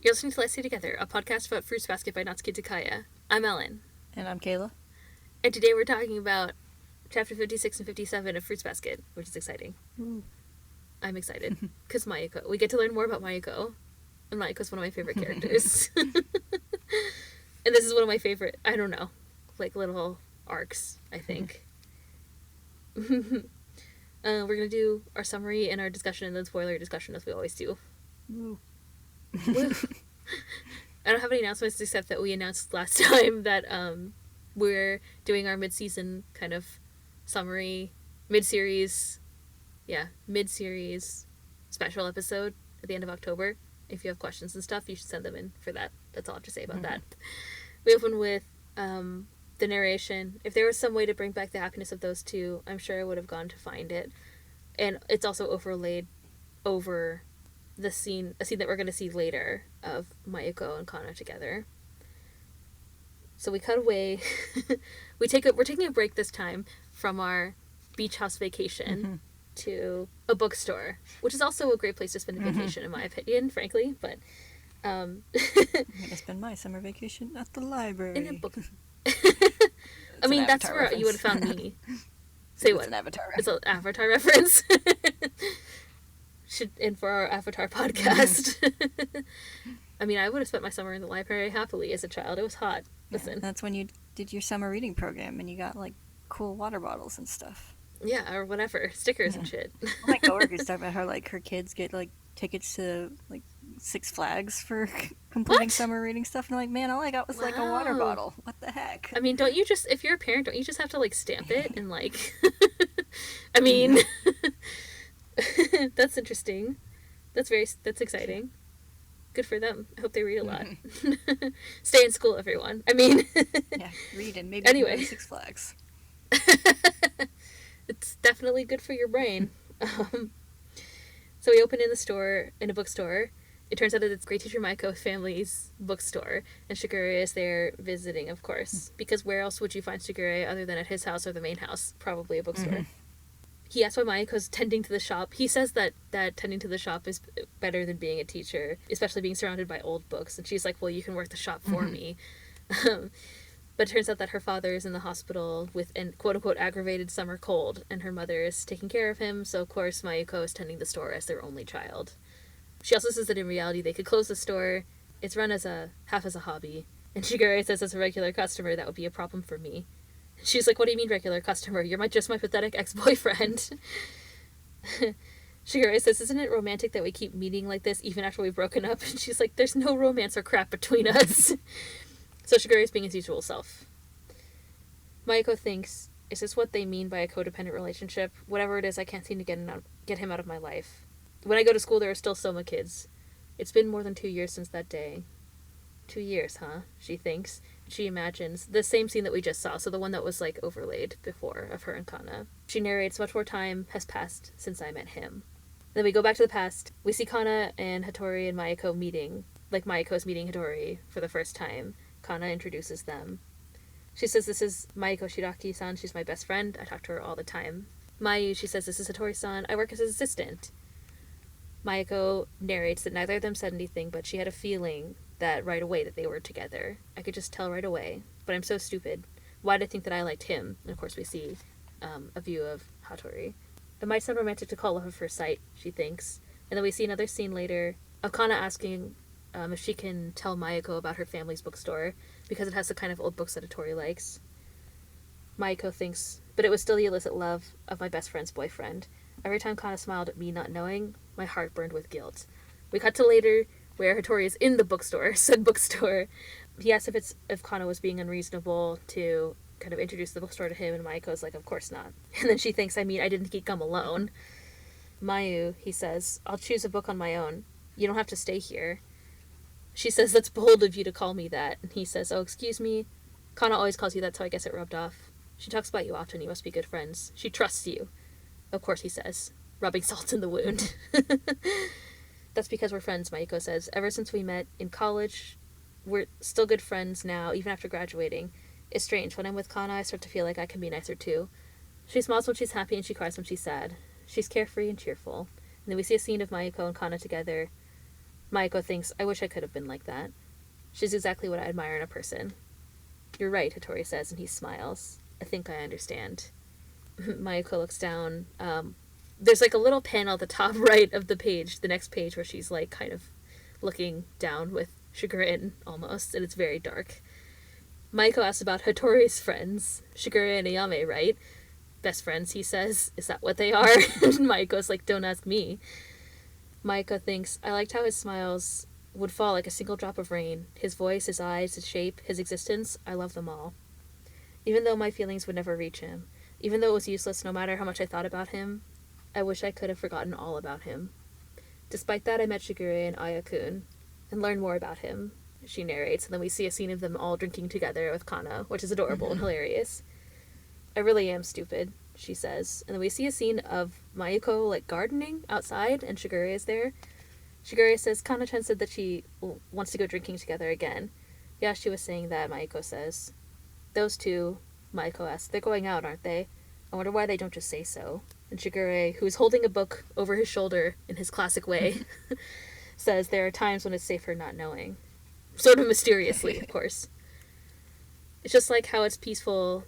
You're listening to Let's Stay Together, a podcast about Fruits Basket by Natsuki Takaya. I'm Ellen. And I'm Kayla. And today we're talking about chapter 56 and 57 of Fruits Basket, which is exciting. Ooh. I'm excited. Because Mayuko. We get to learn more about Mayuko. And Mayuko's one of my favorite characters. And this is one of my favorite, I don't know, like little arcs, I think. We're going to do our summary and our discussion and then spoiler discussion as we always do. Woo. I don't have any announcements except that we announced last time that we're doing our mid-season kind of summary, mid-series special episode at the end of October. If you have questions and stuff, you should send them in for that. That's all I have to say about that. We open with the narration. If there was some way to bring back the happiness of those two, I'm sure I would have gone to find it. And it's also overlaid over a scene that we're going to see later of Mayuko and Kana together. So we cut away. We're taking a break this time from our beach house vacation to a bookstore, which is also a great place to spend a vacation, in my opinion, frankly. But I'm gonna spend my summer vacation at the library. In a book. I mean, that's where you would have found me. Say what? It's an Avatar reference. It's an Avatar reference. And for our Avatar podcast. I mean, I would have spent my summer in the library happily as a child. It was hot. Listen. Yeah, that's when you did your summer reading program and you got, like, cool water bottles and stuff. Yeah, or whatever. Stickers and shit. My coworkers talk about how, like, her kids get, like, tickets to, like, Six Flags for completing summer reading stuff. And I'm like, man, all I got was, like, a water bottle. What the heck? I mean, if you're a parent, don't you just have to, like, stamp it and, like... I mean... That's interesting. That's exciting. Good for them. I hope they read a lot. Stay in school, everyone. I mean... yeah, read and maybe anyway. Six Flags. It's definitely good for your brain. So we open in a bookstore. It turns out that it's Great Teacher Mayuko's family's bookstore, and Shigure is there visiting, of course. Because where else would you find Shigure other than at his house or the main house? Probably a bookstore. He asks why Mayuko's tending to the shop. He says that tending to the shop is better than being a teacher, especially being surrounded by old books. And she's like, well, you can work the shop for me. But it turns out that her father is in the hospital with an quote-unquote aggravated summer cold, and her mother is taking care of him, so of course Mayuko is tending the store as their only child. She also says that in reality they could close the store. It's run half as a hobby. And Shigure says as a regular customer that would be a problem for me. She's like, what do you mean regular customer? You're just my pathetic ex-boyfriend. Shigure says, isn't it romantic that we keep meeting like this even after we've broken up? And she's like, there's no romance or crap between us. So Shigure is being his usual self. Mayuko thinks, is this what they mean by a codependent relationship? Whatever it is, I can't seem to get him out of my life. When I go to school, there are still Soma kids. It's been more than 2 years since that day. 2 years, huh? She thinks. She imagines the same scene that we just saw, so the one that was, like, overlaid before of her and Kana. She narrates much more time has passed since I met him. Then we go back to the past. We see Kana and Hattori and Mayuko meeting, like Mayuko's meeting Hattori for the first time. Kana introduces them. She says, this is Mayuko Shiraki-san. She's my best friend. I talk to her all the time. Mayu, she says, this is Hattori-san. I work as his assistant. Mayuko narrates that neither of them said anything, but she had a feeling that right away that they were together. I could just tell right away. But I'm so stupid. Why did I think that I liked him? And of course we see a view of Hattori. It might sound romantic to call love at first sight, she thinks. And then we see another scene later of Kana asking if she can tell Mayuko about her family's bookstore, because it has the kind of old books that Hattori likes. Mayuko thinks, but it was still the illicit love of my best friend's boyfriend. Every time Kana smiled at me not knowing, my heart burned with guilt. We cut to later, where Hattori is in the bookstore, said bookstore. He asks if Kana was being unreasonable to kind of introduce the bookstore to him, and Mayuko's like, of course not. And then she thinks, I didn't keep gum alone. Mayu, he says, I'll choose a book on my own. You don't have to stay here. She says, that's bold of you to call me that. And he says, oh, excuse me. Kana always calls you that, so I guess it rubbed off. She talks about you often. You must be good friends. She trusts you. Of course, he says, rubbing salt in the wound. That's because we're friends, Mayuko says. Ever since we met in college, we're still good friends now, even after graduating. It's strange. When I'm with Kana, I start to feel like I can be nicer too. She smiles when she's happy and she cries when she's sad. She's carefree and cheerful. And then we see a scene of Mayuko and Kana together. Mayuko thinks, I wish I could have been like that. She's exactly what I admire in a person. You're right, Hattori says, and he smiles. I think I understand. Mayuko looks down. There's like a little panel at the top right of the page, the next page, where she's like kind of looking down with chagrin almost, and it's very dark. Mayuko asks about Hattori's friends. Shigure and Ayame, right? Best friends, he says. Is that what they are? And Mayuko's like, don't ask me. Mayuko thinks, I liked how his smiles would fall like a single drop of rain. His voice, his eyes, his shape, his existence, I love them all. Even though my feelings would never reach him, even though it was useless no matter how much I thought about him, I wish I could have forgotten all about him. Despite that, I met Shigure and Ayakun, and learned more about him, she narrates, and then we see a scene of them all drinking together with Kana, which is adorable and hilarious. I really am stupid, she says, and then we see a scene of Mayuko, like, gardening outside, and Shigure is there. Shigure says Kana-chan said that she wants to go drinking together again. Yeah, she was saying that, Mayuko says. Those two, Mayuko asks, they're going out, aren't they? I wonder why they don't just say so. And Shigure, who's holding a book over his shoulder in his classic way, says there are times when it's safer not knowing. Sort of mysteriously, of course. It's just like how it's peaceful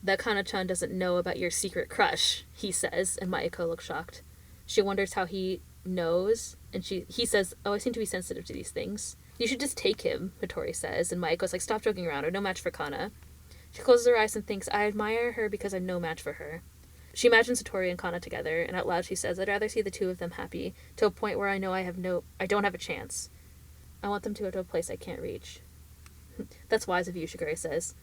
that Kana-chan doesn't know about your secret crush, he says, and Mayuko looks shocked. She wonders how he knows, and he says, oh, I seem to be sensitive to these things. You should just take him, Hattori says, and Mayuko's like, stop joking around, I'm no match for Kana. She closes her eyes and thinks, I admire her because I'm no match for her. She imagines Hattori and Kana together, and out loud she says, I'd rather see the two of them happy, to a point where I know I don't have a chance. I want them to go to a place I can't reach. That's wise of you, Shigure says.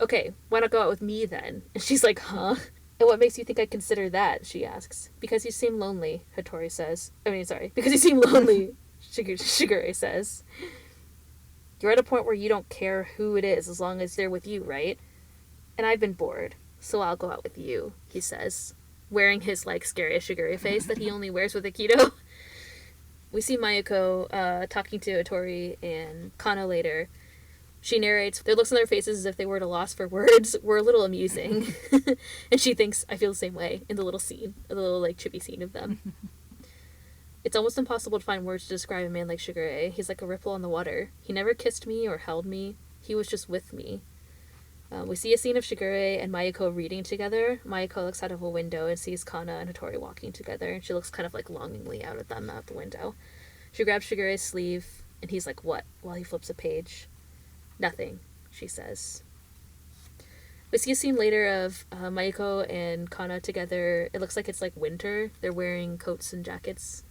Okay, why not go out with me then? And she's like, huh? And what makes you think I'd consider that? She asks. Because you seem lonely, Hattori says. Because you seem lonely, Shigure says. You're at a point where you don't care who it is as long as they're with you, right? And I've been bored, so I'll go out with you, he says, wearing his, like, scariest Shigure face that he only wears with Aikido. We see Mayuko talking to Hattori and Kana later. She narrates, their looks on their faces as if they were at a loss for words were a little amusing. And she thinks, I feel the same way in the little scene, the little, like, chippy scene of them. It's almost impossible to find words to describe a man like Shigure. He's like a ripple on the water. He never kissed me or held me. He was just with me. We see a scene of Shigure and Mayuko reading together. Mayuko looks out of a window and sees Kana and Hattori walking together, and she looks kind of like longingly out at them out the window. She grabs Shigure's sleeve, and he's like, what? While he flips a page. Nothing, she says. We see a scene later of Mayuko and Kana together. It looks like it's like winter. They're wearing coats and jackets.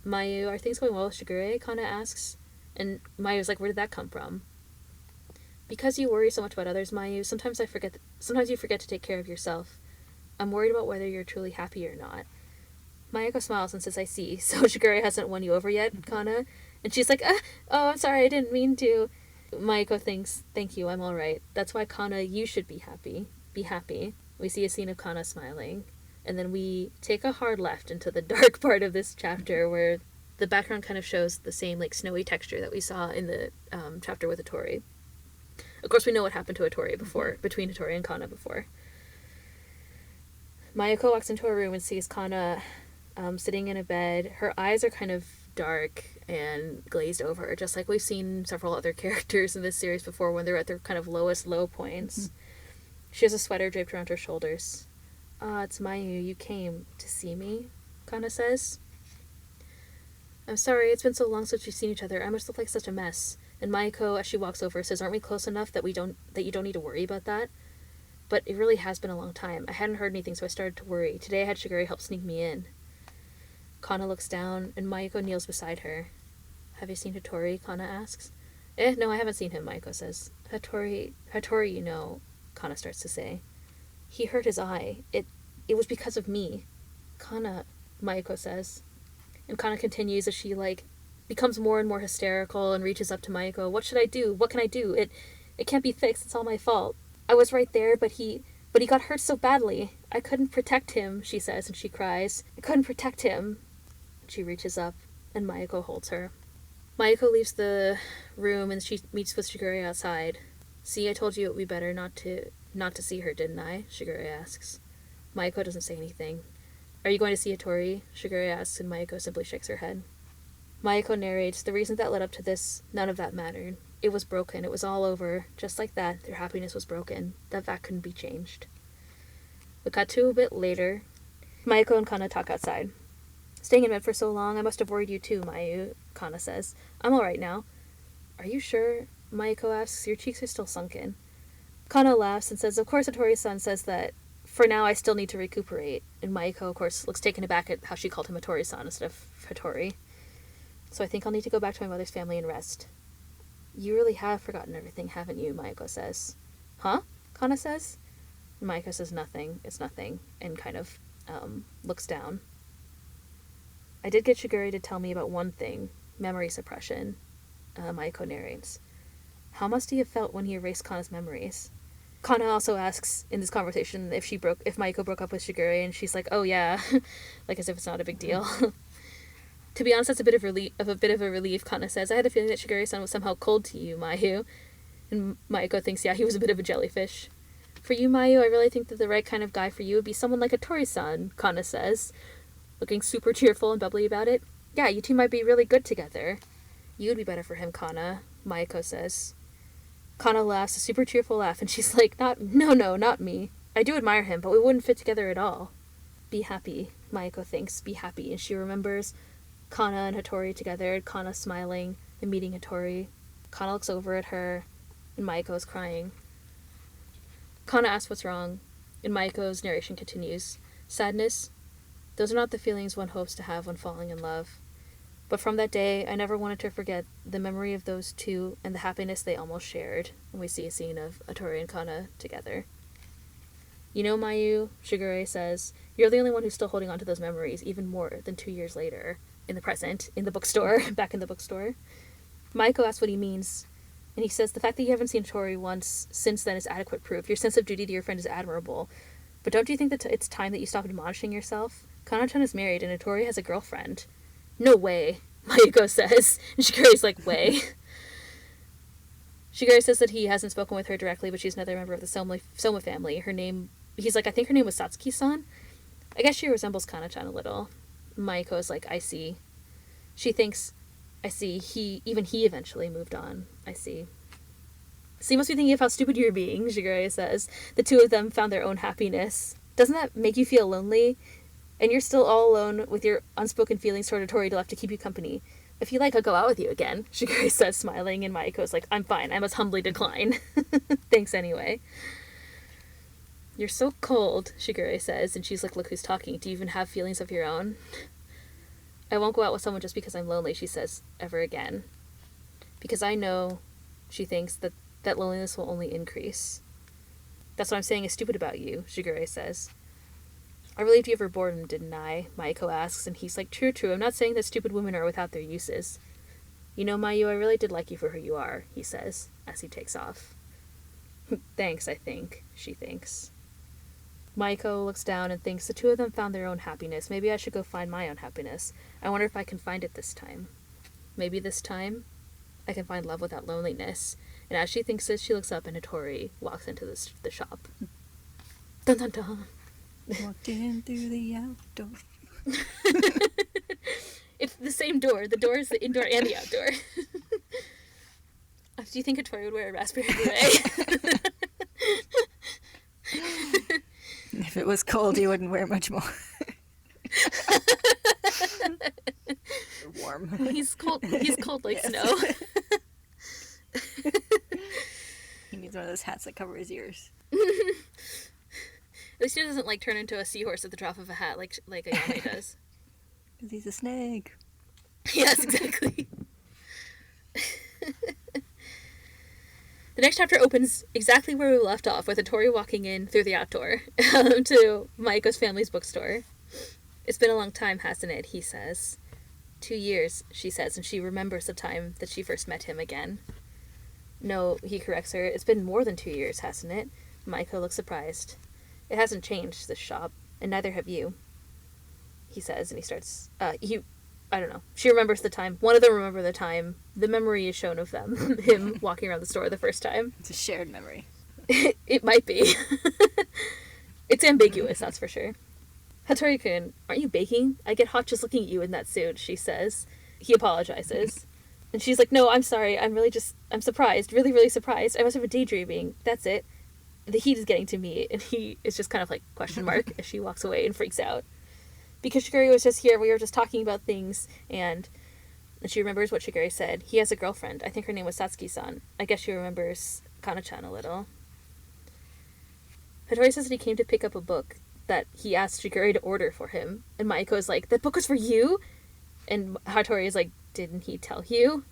Mayu, are things going well with Shigure? Kana asks. And Mayu's like, where did that come from? Because you worry so much about others, Mayu, sometimes you forget to take care of yourself. I'm worried about whether you're truly happy or not. Mayuko smiles and says, I see. So Shigure hasn't won you over yet, Kana? And she's like, oh, I'm sorry, I didn't mean to. Mayuko thinks, thank you, I'm alright. That's why, Kana, you should be happy. Be happy. We see a scene of Kana smiling. And then we take a hard left into the dark part of this chapter where the background kind of shows the same, like, snowy texture that we saw in the chapter with Hattori. Of course, we know what happened to Hattori between Hattori and Kana before. Mayuko walks into a room and sees Kana sitting in a bed. Her eyes are kind of dark and glazed over, just like we've seen several other characters in this series before when they're at their kind of lowest low points. She has a sweater draped around her shoulders. It's Mayu. You came to see me, Kana says. I'm sorry, it's been so long since we've seen each other. I must look like such a mess. And Mayuko, as she walks over, says, aren't we close enough that you don't need to worry about that? But it really has been a long time. I hadn't heard anything, so I started to worry. Today I had Shigure help sneak me in. Kana looks down, and Mayuko kneels beside her. Have you seen Hattori? Kana asks. No, I haven't seen him, Mayuko says. Hattori, you know, Kana starts to say. He hurt his eye. It was because of me. Kana, Mayuko says. And Kana continues as she, like, becomes more and more hysterical and reaches up to Mayuko. What should I do? What can I do? It can't be fixed. It's all my fault. I was right there, but he got hurt so badly. I couldn't protect him, she says, and she cries. I couldn't protect him. She reaches up, and Mayuko holds her. Mayuko leaves the room, and she meets with Shigure outside. See, I told you it would be better not to see her, didn't I? Shigure asks. Mayuko doesn't say anything. Are you going to see Hattori? Shigure asks, and Mayuko simply shakes her head. Mayuko narrates, the reason that led up to this, none of that mattered. It was broken. It was all over. Just like that, their happiness was broken. That fact couldn't be changed. We cut to a bit later. Mayuko and Kana talk outside. Staying in bed for so long, I must have worried you too, Mayu, Kana says. I'm alright now. Are you sure? Mayuko asks. Your cheeks are still sunken. Kana laughs and says, of course Hattori-san says that for now I still need to recuperate. And Mayuko, of course, looks taken aback at how she called him Hattori-san instead of Hattori. So I think I'll need to go back to my mother's family and rest. You really have forgotten everything, haven't you? Mayuko says. Huh? Kana says. And Mayuko says nothing. It's nothing. And kind of looks down. I did get Shigure to tell me about one thing. Memory suppression. Mayuko narrates. How must he have felt when he erased Kana's memories? Kana also asks in this conversation if Mayuko broke up with Shigure, and she's like, oh yeah. Like as if it's not a big deal. To be honest, that's a bit of a relief, Kana says. I had a feeling that Shigure-san was somehow cold to you, Mayu. And Mayuko thinks, yeah, he was a bit of a jellyfish. For you, Mayu, I really think that the right kind of guy for you would be someone like Hattori-san, Kana says, looking super cheerful and bubbly about it. Yeah, you two might be really good together. You would be better for him, Kana, Mayuko says. Kana laughs, a super cheerful laugh, and she's like, no, not me. I do admire him, but we wouldn't fit together at all. Be happy, Mayuko thinks, be happy, and she remembers Kana and Hattori together, Kana smiling and meeting Hattori. Kana looks over at her, and Mayuko is crying. Kana asks what's wrong, and Mayuko's narration continues. Sadness? Those are not the feelings one hopes to have when falling in love. But from that day, I never wanted to forget the memory of those two and the happiness they almost shared. And we see a scene of Hattori and Kana together. You know, Mayu, Shigure says, you're the only one who's still holding on to those memories, even more than 2 years later. In the present, in the bookstore, back in the bookstore. Mayuko asks what he means, and he says the fact that you haven't seen Hattori once since then is adequate proof. Your sense of duty to your friend is admirable. But don't you think that it's time that you stop admonishing yourself? Kana-chan is married, and Hattori has a girlfriend. No way, Mayuko says. And Shigure's like, way. Shigure says that he hasn't spoken with her directly, but she's another member of the Soma family. He's like, I think her name was Satsuki-san? I guess she resembles Kana-chan a little. Mayuko is like, I see. She thinks, I see, he eventually moved on. I see. So you must be thinking of how stupid you're being, Shigure says. The two of them found their own happiness. Doesn't that make you feel lonely? And you're still all alone with your unspoken feelings toward Hattori left to keep you company. If you like, I'll go out with you again, Shigure says, smiling, and Mayuko's like, I'm fine, I must humbly decline. Thanks anyway. You're so cold, Shigure says, and she's like, look who's talking. Do you even have feelings of your own? I won't go out with someone just because I'm lonely, she says, ever again. Because I know, she thinks, that loneliness will only increase. That's what I'm saying is stupid about you, Shigure says. I relieved you of your boredom, didn't I? Mayuko asks, and he's like, true, I'm not saying that stupid women are without their uses. You know, Mayu, I really did like you for who you are, he says, as he takes off. Thanks, I think, she thinks. Mayuko looks down and thinks the two of them found their own happiness. Maybe I should go find my own happiness. I wonder if I can find it this time. Maybe this time I can find love without loneliness. And as she thinks this, she looks up and Hattori walks into the shop. Dun dun dun. Walked in through the outdoor. It's the same door. The door is the indoor and the outdoor. Do you think Hattori would wear a raspberry beret? If it was cold, he wouldn't wear much more. Warm. He's cold. He's cold like snow. He needs one of those hats that cover his ears. At least he doesn't turn into a seahorse at the drop of a hat like Ayame does. Because he's a snake. Yes, exactly. The next chapter opens exactly where we left off, with Hattori walking in through the outdoor to Mayuko's family's bookstore. It's been a long time, hasn't it? He says. 2 years, she says, and she remembers the time that she first met him again. No, he corrects her. It's been more than 2 years, hasn't it? Mayuko looks surprised. It hasn't changed, this shop, and neither have you. He says, and he starts, I don't know. She remembers the time. One of them remember the time. The memory is shown of them. Him walking around the store the first time. It's a shared memory. It might be. It's ambiguous, that's for sure. Hattori-kun, aren't you baking? I get hot just looking at you in that suit, she says. he apologizes. And she's like, no, I'm sorry. I'm surprised. Really, really surprised. I must have been daydreaming. That's it. The heat is getting to me. And he is just kind of like, question mark, as she walks away and freaks out. Because Shigure was just here. We were just talking about things. And she remembers what Shigure said. He has a girlfriend. I think her name was Satsuki-san. I guess she remembers Kana-chan a little. Hattori says that he came to pick up a book that he asked Shigure to order for him. And Mayuko is like, that book was for you? And Hattori is like, didn't he tell you?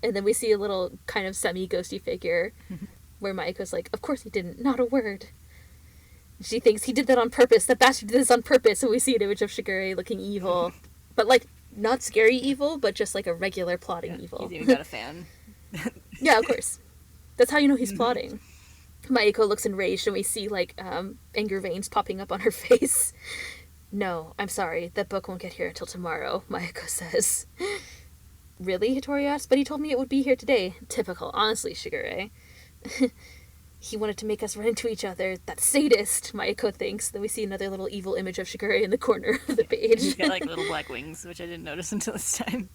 And then we see a little kind of semi-ghosty figure where Mayuko's like, of course he didn't, not a word. She thinks he did that on purpose, that bastard did this on purpose, and we see an image of Shigure looking evil. But like, not scary evil, but just like a regular plotting evil. He's even got a fan. Yeah, of course. That's how you know he's plotting. Mayuko looks enraged and we see like anger veins popping up on her face. No, I'm sorry, that book won't get here until tomorrow, Mayuko says. Really? Hattori asks, but he told me it would be here today. Typical, honestly, Shigure. He wanted to make us run into each other. That sadist, Mayuko thinks. Then we see another little evil image of Shigure in the corner of the page. He's got like little black wings, which I didn't notice until this time.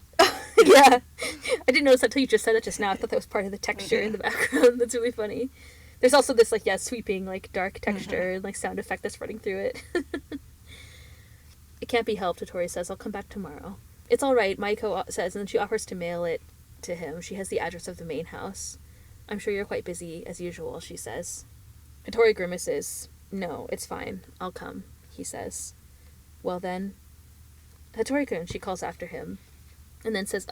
Yeah. I didn't notice that until you just said it just now. I thought that was part of the texture in the background. That's really funny. There's also this like, sweeping, like dark texture and like sound effect that's running through it. It can't be helped, Hattori says. I'll come back tomorrow. It's all right, Mayuko says, and then she offers to mail it to him. She has the address of the main house. I'm sure you're quite busy, as usual, she says. Hattori grimaces. No, it's fine. I'll come, he says. Well then. Hattori-kun, she calls after him, and then says,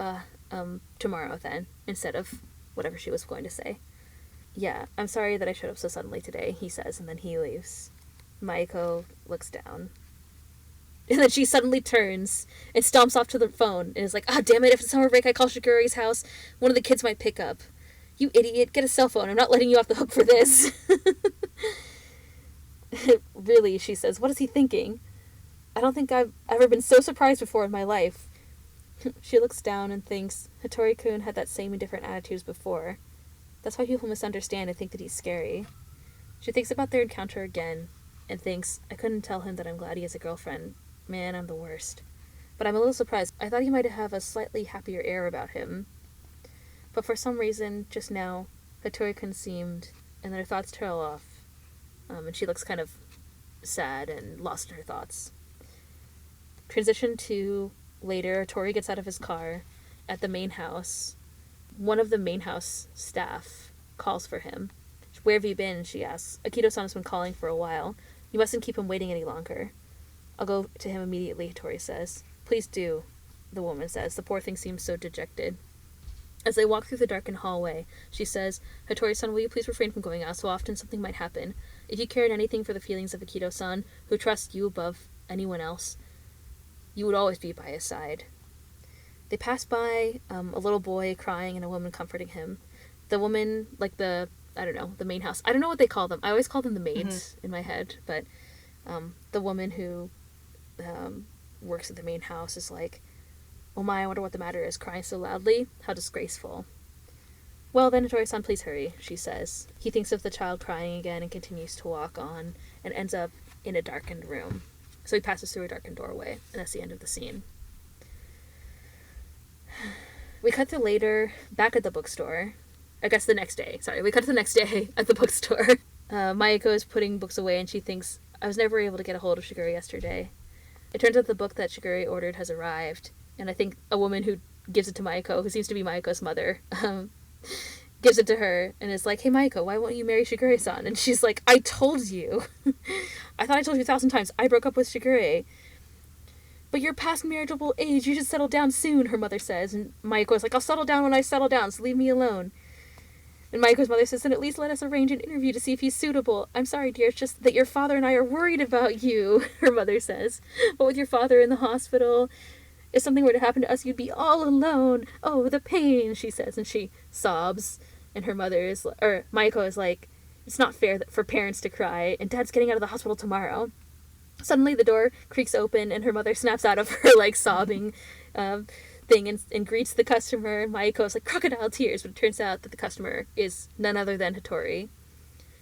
tomorrow then, instead of whatever she was going to say. Yeah, I'm sorry that I showed up so suddenly today, he says, and then he leaves. Mayuko looks down. And then she suddenly turns and stomps off to the phone and is like, damn it, if it's summer break I call Shigure's house, one of the kids might pick up. You idiot, get a cell phone, I'm not letting you off the hook for this. Really, she says, what is he thinking? I don't think I've ever been so surprised before in my life. She looks down and thinks, Hattori-kun had that same indifferent attitudes before. That's why people misunderstand and think that he's scary. She thinks about their encounter again and thinks, I couldn't tell him that I'm glad he has a girlfriend. Man, I'm the worst. But I'm a little surprised. I thought he might have a slightly happier air about him. But for some reason, just now, Hattori-kun seemed, and then her thoughts trail off. And she looks kind of sad and lost in her thoughts. Transition to later, Hattori gets out of his car at the main house. One of the main house staff calls for him. Where have you been? She asks. Akito-san has been calling for a while. You mustn't keep him waiting any longer. I'll go to him immediately, Hattori says. Please do, the woman says. The poor thing seems so dejected. As they walk through the darkened hallway, she says, Hattori-san, will you please refrain from going out so often? Something might happen. If you cared anything for the feelings of Akito-san, who trusts you above anyone else, you would always be by his side. They pass by a little boy crying and a woman comforting him. The woman, like the main house. I don't know what they call them. I always call them the maids in my head, but the woman who works at the main house is like, oh my, I wonder what the matter is, crying so loudly. How disgraceful. Well then, Hattori-san, please hurry, she says. He thinks of the child crying again and continues to walk on and ends up in a darkened room. So he passes through a darkened doorway, and that's the end of the scene. We cut to later, back at the bookstore. I guess the next day. Sorry, we cut to the next day at the bookstore. Mayuko is putting books away and she thinks, I was never able to get a hold of Shigure yesterday. It turns out the book that Shigure ordered has arrived, and I think a woman who gives it to Mayuko, who seems to be Mayuko's mother, gives it to her and is like, hey Mayuko, why won't you marry Shigure-san? And she's like, I told you. I thought I told you 1,000 times. I broke up with Shigure. But you're past marriageable age. You should settle down soon, her mother says. And Mayuko's like, I'll settle down when I settle down, so leave me alone. And Mayuko's mother says, then at least let us arrange an interview to see if he's suitable. I'm sorry, dear, it's just that your father and I are worried about you, her mother says. But with your father in the hospital, if something were to happen to us, you'd be all alone. Oh, the pain, she says, and she sobs. And her mother is, or Mayuko is like, it's not fair for parents to cry, and Dad's getting out of the hospital tomorrow. Suddenly the door creaks open, and her mother snaps out of her, like, sobbing thing and greets the customer. Mayuko is like, crocodile tears, but it turns out that the customer is none other than Hattori.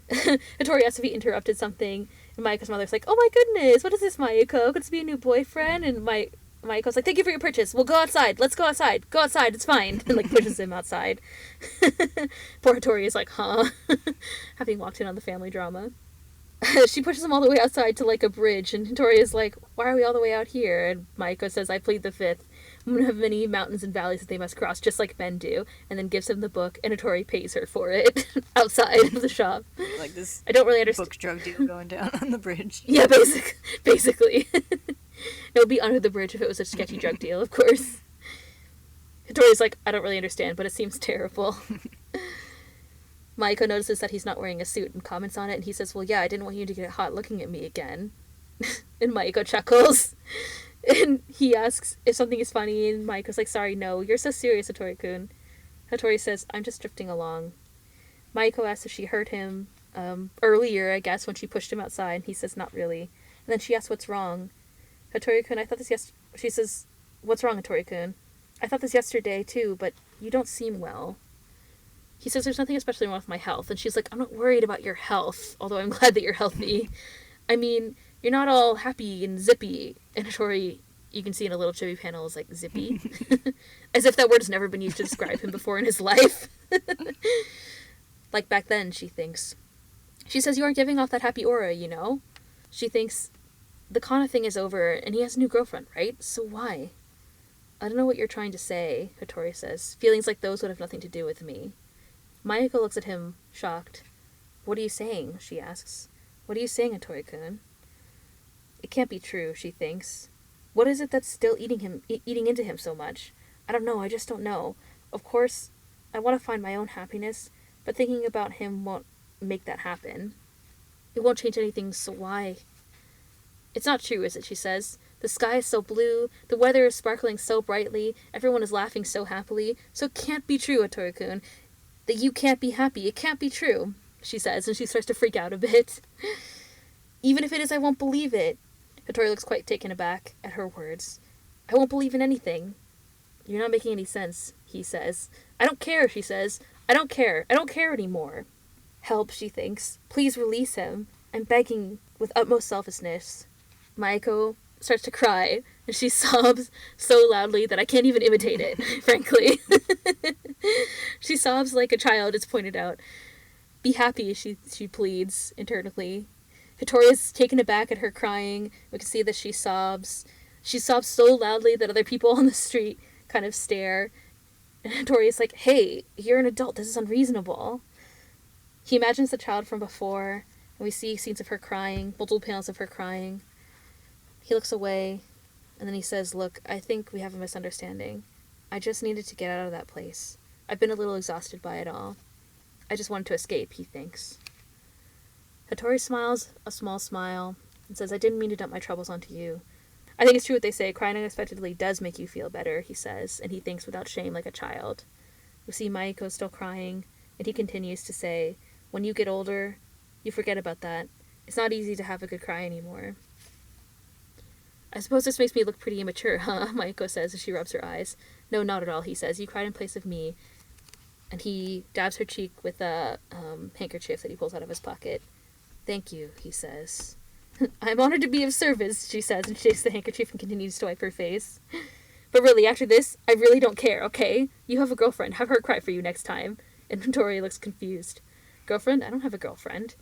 Hattori asks if he interrupted something, and Mayuko's mother's like, oh my goodness, what is this, Mayuko? Could this be a new boyfriend? And Mayuko's like, thank you for your purchase. We'll go outside. Let's go outside. Go outside. It's fine. And, like, pushes him outside. Poor Hattori is like, huh? Having walked in on the family drama. She pushes him all the way outside to, like, a bridge. And Hattori is like, why are we all the way out here? And Mayuko says, I plead the fifth. Women have many mountains and valleys that they must cross, just like men do. And then gives him the book, and Hattori pays her for it outside of the shop. Like this I don't really understand. book drug deal going down on the bridge. Yeah, basically. It would be under the bridge if it was a sketchy drug deal, of course. Hattori's like, I don't really understand, but it seems terrible. Mayuko notices that he's not wearing a suit and comments on it, and he says, well, yeah, I didn't want you to get hot looking at me again. And Mayuko chuckles. And he asks if something is funny, and Mayuko's like, sorry, no, you're so serious, Hattori-kun. Hattori says, I'm just drifting along. Mayuko asks if she heard him earlier, I guess, when she pushed him outside, and he says, not really. And then she asks what's wrong. Hattori-kun, I thought this She says, what's wrong, Hattori-kun? I thought this yesterday, too, but you don't seem well. He says there's nothing especially wrong with my health, and she's like, I'm not worried about your health, although I'm glad that you're healthy. I mean, you're not all happy and zippy. And Hattori, you can see in a little chibi panel, is like, zippy? As if that word has never been used to describe him before in his life. Like back then, she thinks. She says you aren't giving off that happy aura, you know? She thinks, the Kana thing is over, and he has a new girlfriend, right? So why? I don't know what you're trying to say, Hattori says. Feelings like those would have nothing to do with me. Mayuko looks at him, shocked. What are you saying? She asks. What are you saying, Hattori-kun? It can't be true, she thinks. What is it that's still eating into him so much? I don't know, I just don't know. Of course, I want to find my own happiness, but thinking about him won't make that happen. It won't change anything, so why? It's not true, is it, she says. The sky is so blue, the weather is sparkling so brightly, everyone is laughing so happily, so it can't be true, Hattori-kun. That you can't be happy, it can't be true, she says, and she starts to freak out a bit. Even if it is, I won't believe it. Hattori looks quite taken aback at her words. I won't believe in anything. You're not making any sense, he says. I don't care, she says. I don't care. I don't care anymore. Help, she thinks. Please release him. I'm begging with utmost selflessness. Mayuko starts to cry, and she sobs so loudly that I can't even imitate it, frankly. She sobs like a child, it's pointed out. Be happy, she pleads internally. Hattori is taken aback at her crying. We can see that she sobs. She sobs so loudly that other people on the street kind of stare. And Hattori is like, hey, you're an adult, this is unreasonable. He imagines the child from before, and we see scenes of her crying, multiple panels of her crying. He looks away, and then he says, look, I think we have a misunderstanding. I just needed to get out of that place. I've been a little exhausted by it all. I just wanted to escape, he thinks. Hattori smiles a small smile and says, I didn't mean to dump my troubles onto you. I think it's true what they say, crying unexpectedly does make you feel better, he says, and he thinks without shame like a child. We see Mayuko still crying, and he continues to say, when you get older, you forget about that. It's not easy to have a good cry anymore. I suppose this makes me look pretty immature, huh? Mayuko says as she rubs her eyes. No, not at all, he says. You cried in place of me. And he dabs her cheek with a handkerchief that he pulls out of his pocket. Thank you, he says. I'm honored to be of service, she says, and she takes the handkerchief and continues to wipe her face. But really, after this, I really don't care, okay? You have a girlfriend. Have her cry for you next time. And Hattori looks confused. Girlfriend? I don't have a girlfriend.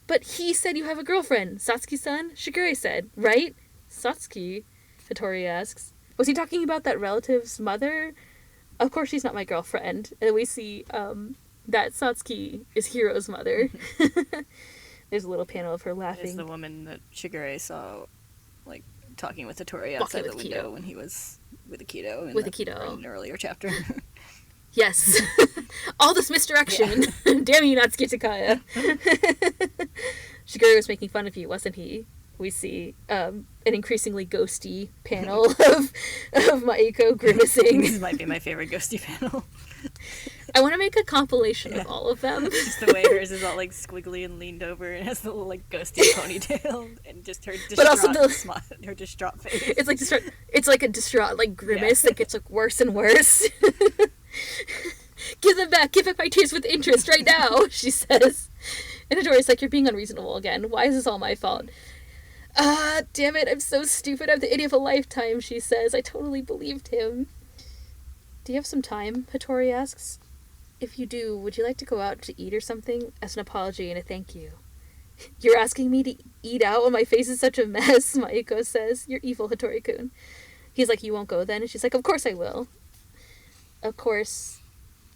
But he said you have a girlfriend. Satsuki-san? Shigure said, right? Satsuki? Hattori asks. Was he talking about that relative's mother? Of course she's not my girlfriend. And then we see that Satsuki is Hiro's mother. There's a little panel of her laughing. It's the woman that Shigure saw, like, talking with Hattori outside the window when he was with Akito in an earlier chapter. Yes. All this misdirection. Yeah. Damn you, Natsuki Takaya. Shigure was making fun of you, wasn't he? We see an increasingly ghosty panel of Mayuko grimacing. This might be my favorite ghosty panel. I want to make a compilation of all of them. Just the way hers is all like squiggly and leaned over and has the little like ghosty ponytail and just her distraught, her distraught face. It's like a distraught like grimace that gets like worse and worse. Give them back. Give back my tears with interest right now, she says. And Hattori's like, you're being unreasonable again. Why is this all my fault? Ah, damn it, I'm so stupid. I'm the idiot of a lifetime, she says. I totally believed him. Do you have some time? Hattori asks. If you do, would you like to go out to eat or something? As an apology and a thank you. You're asking me to eat out when my face is such a mess, Mayuko says. You're evil, Hattori-kun. He's like, you won't go then? And she's like, of course I will. Of course.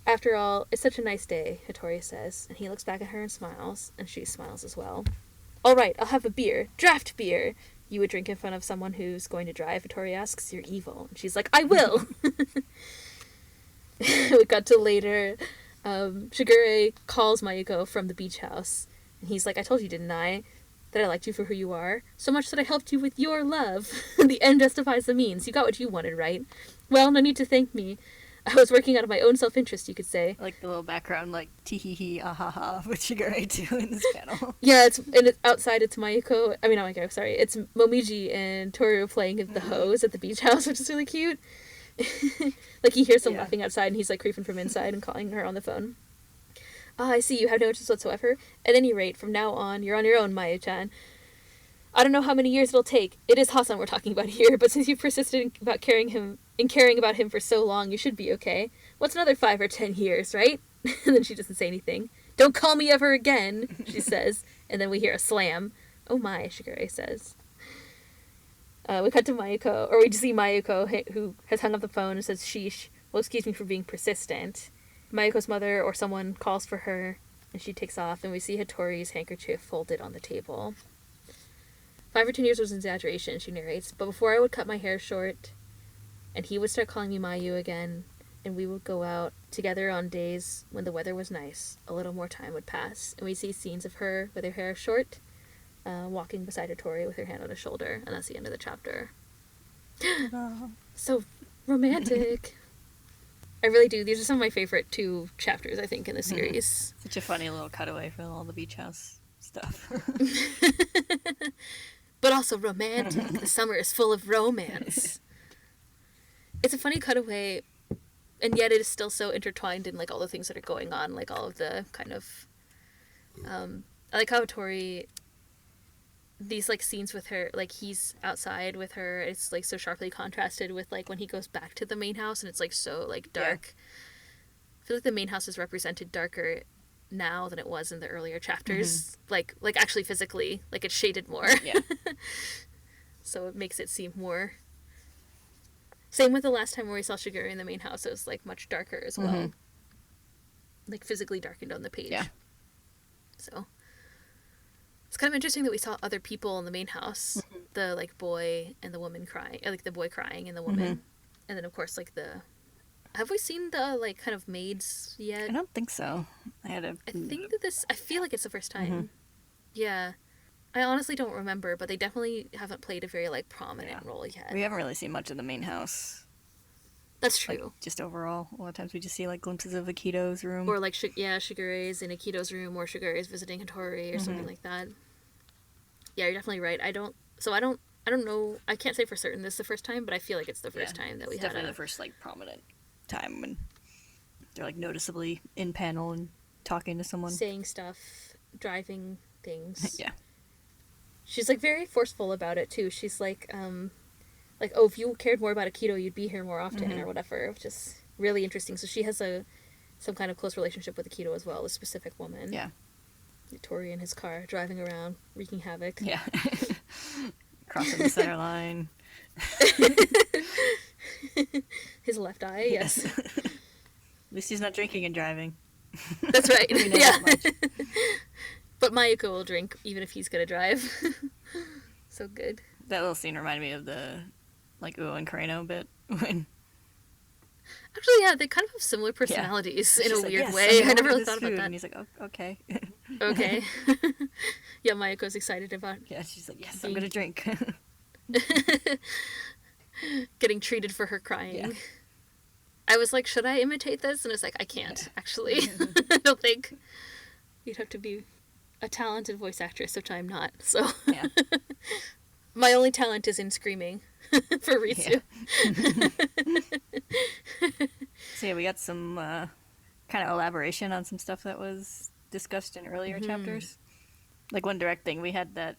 After all, it's such a nice day, Hattori says. And he looks back at her and smiles. And she smiles as well. All right, I'll have a beer. Draft beer. You would drink in front of someone who's going to drive, Hattori asks. You're evil. And she's like, I will. We got to later. Shigure calls Mayuko from the beach house. And he's like, I told you, didn't I? That I liked you for who you are. So much that I helped you with your love. The end justifies the means. You got what you wanted, right? Well, no need to thank me. I was working out of my own self-interest, you could say. Like the little background, like, tee-hee-hee, ah-ha-ha, with Shigure, too, in this panel. Yeah, outside it's Mayuko. I mean, not Mayuko, sorry. It's Momiji and Toru playing the hose at the beach house, which is really cute. Like, he hears them laughing outside, and he's, like, creeping from inside and calling her on the phone. Ah, I see, you have no interest whatsoever. At any rate, from now on, you're on your own, Mayu-chan. I don't know how many years it'll take. It is Haa-san we're talking about here, but since you've persisted about caring about him for so long, you should be okay. What's another 5 or 10 years, right? And then she doesn't say anything. Don't call me ever again, she says. And then we hear a slam. Oh my, Shigure says. We cut to Mayuko, or we see Mayuko, who has hung up the phone and says, sheesh, well, excuse me for being persistent. Mayuko's mother or someone calls for her, and she takes off, and we see Hattori's handkerchief folded on the table. 5 or 10 years was an exaggeration, she narrates, but before I would cut my hair short, and he would start calling me Mayu again, and we would go out together on days when the weather was nice, a little more time would pass, and we see scenes of her with her hair short, walking beside Hattori with her hand on his shoulder, and that's the end of the chapter. So romantic. I really do. These are some of my favorite 2 chapters, I think, in the series. Such a funny little cutaway from all the beach house stuff. But also romantic. The summer is full of romance. It's a funny cutaway, and yet it is still so intertwined in, like, all the things that are going on, like, all of the kind of, I like how Tori, these, like, scenes with her, like, he's outside with her, it's, like, so sharply contrasted with, like, when he goes back to the main house, and it's, like, so, like, dark. Yeah. I feel like the main house is represented darker now than it was in the earlier chapters. Like actually physically, like, it's shaded more. Yeah. So it makes it seem more. Same with the last time where we saw Shigure in the main house, it was, like, much darker as well. Like, physically darkened on the page. Yeah. So it's kind of interesting that we saw other people in the main house. The, like, boy and the woman crying, like, the boy crying and the woman. And then, of course, like, have we seen the, like, kind of maids yet? I don't think so. I think that I feel like it's the first time. Yeah. I honestly don't remember, but they definitely haven't played a very, like, prominent role yet. We haven't really seen much of the main house. That's true. Like, just overall, a lot of times we just see, like, glimpses of Akito's room. Or, like, Shigure's in Akito's room, or Shigure's visiting Hattori, or something like that. Yeah, you're definitely right. I don't know. I can't say for certain this is the first time, but I feel like it's the first time that we had definitely the first, like, prominent time when they're, like, noticeably in panel and talking to someone, saying stuff, driving things. Yeah, she's, like, very forceful about it too. She's like oh, if you cared more about Akito, you'd be here more often, or whatever, which is really interesting. So she has some kind of close relationship with Akito as well, a specific woman. Yeah, Tori in his car driving around wreaking havoc. Yeah. Crossing the center line. His left eye, yes. At least he's not drinking and driving. That's right. Yeah. But Mayuko will drink even if he's gonna drive. So good. That little scene reminded me of the, like, Uo and Kareno bit. When... Actually, yeah, they kind of have similar personalities in a weird way. I never really thought about that. And he's like, oh, okay. Okay. Yeah, Mayako's excited about. Yeah, she's like, yes, I'm gonna drink. Getting treated for her crying. Yeah. I was like, should I imitate this? And it's like, I can't, actually. I don't think. You'd have to be a talented voice actress, which I'm not, so. Yeah. My only talent is in screaming for Ritsu. Yeah. So yeah, we got some kind of elaboration on some stuff that was discussed in earlier chapters. Like, one direct thing, we had that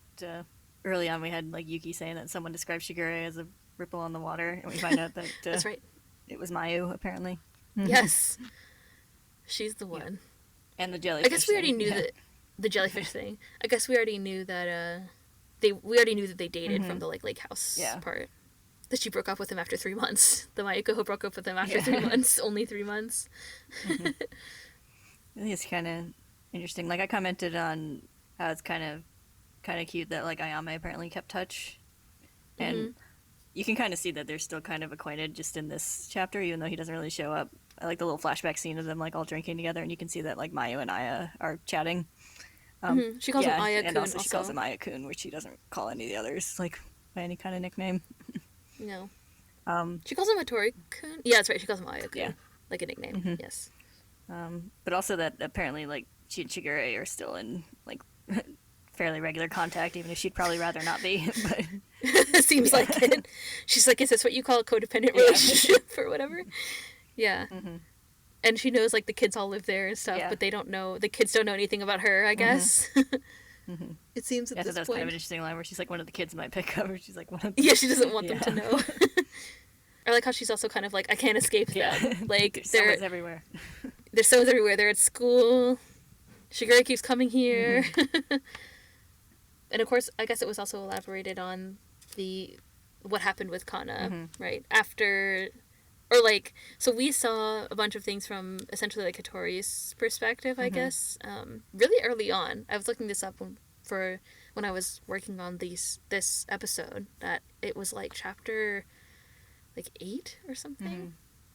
early on we had like Yuki saying that someone described Shigure as a ripple on the water, and we find out that That's right. it was Mayu apparently. Yes. She's the Yeah. one. And the I jellyfish. guess we already thing. knew Yeah. that the jellyfish thing. I guess we already knew that we already knew that they dated from the like lake house part. That she broke up with him after 3 months. The Mayuko who broke up with him after 3 months, only 3 months. I think it's kind of interesting. Like I commented on how it's kind of cute that like Ayame apparently kept touch, and you can kind of see that they're still kind of acquainted just in this chapter, even though he doesn't really show up. I like the little flashback scene of them like all drinking together, and you can see that like Mayu and Aya are chatting. She calls him Aya-kun and also she calls him Aya-kun, which she doesn't call any of the others like by any kind of nickname. No. She calls him Hattori-kun. Yeah, that's right. She calls him Aya-kun. Yeah. Like a nickname. Yes. But also that apparently like she and Shigure are still in like fairly regular contact, even if she'd probably rather not be. But It seems like it. She's like, is this what you call a codependent relationship or whatever? Yeah. And she knows like the kids all live there and stuff, but the kids don't know anything about her, I guess. It seems at this so that's point. kind of an interesting line where she's like, one of the kids might pick up, or she's like, one of Yeah, she doesn't want them to know. I like how she's also kind of like, I can't escape them. Like someone's everywhere. There's someone's everywhere. They're at school. Shigure keeps coming here. And of course, I guess it was also elaborated on what happened with Kana, right? After, or like, so we saw a bunch of things from essentially like Hattori's perspective, I guess, really early on. I was looking this up when I was working on this episode, that it was like chapter like 8 or something.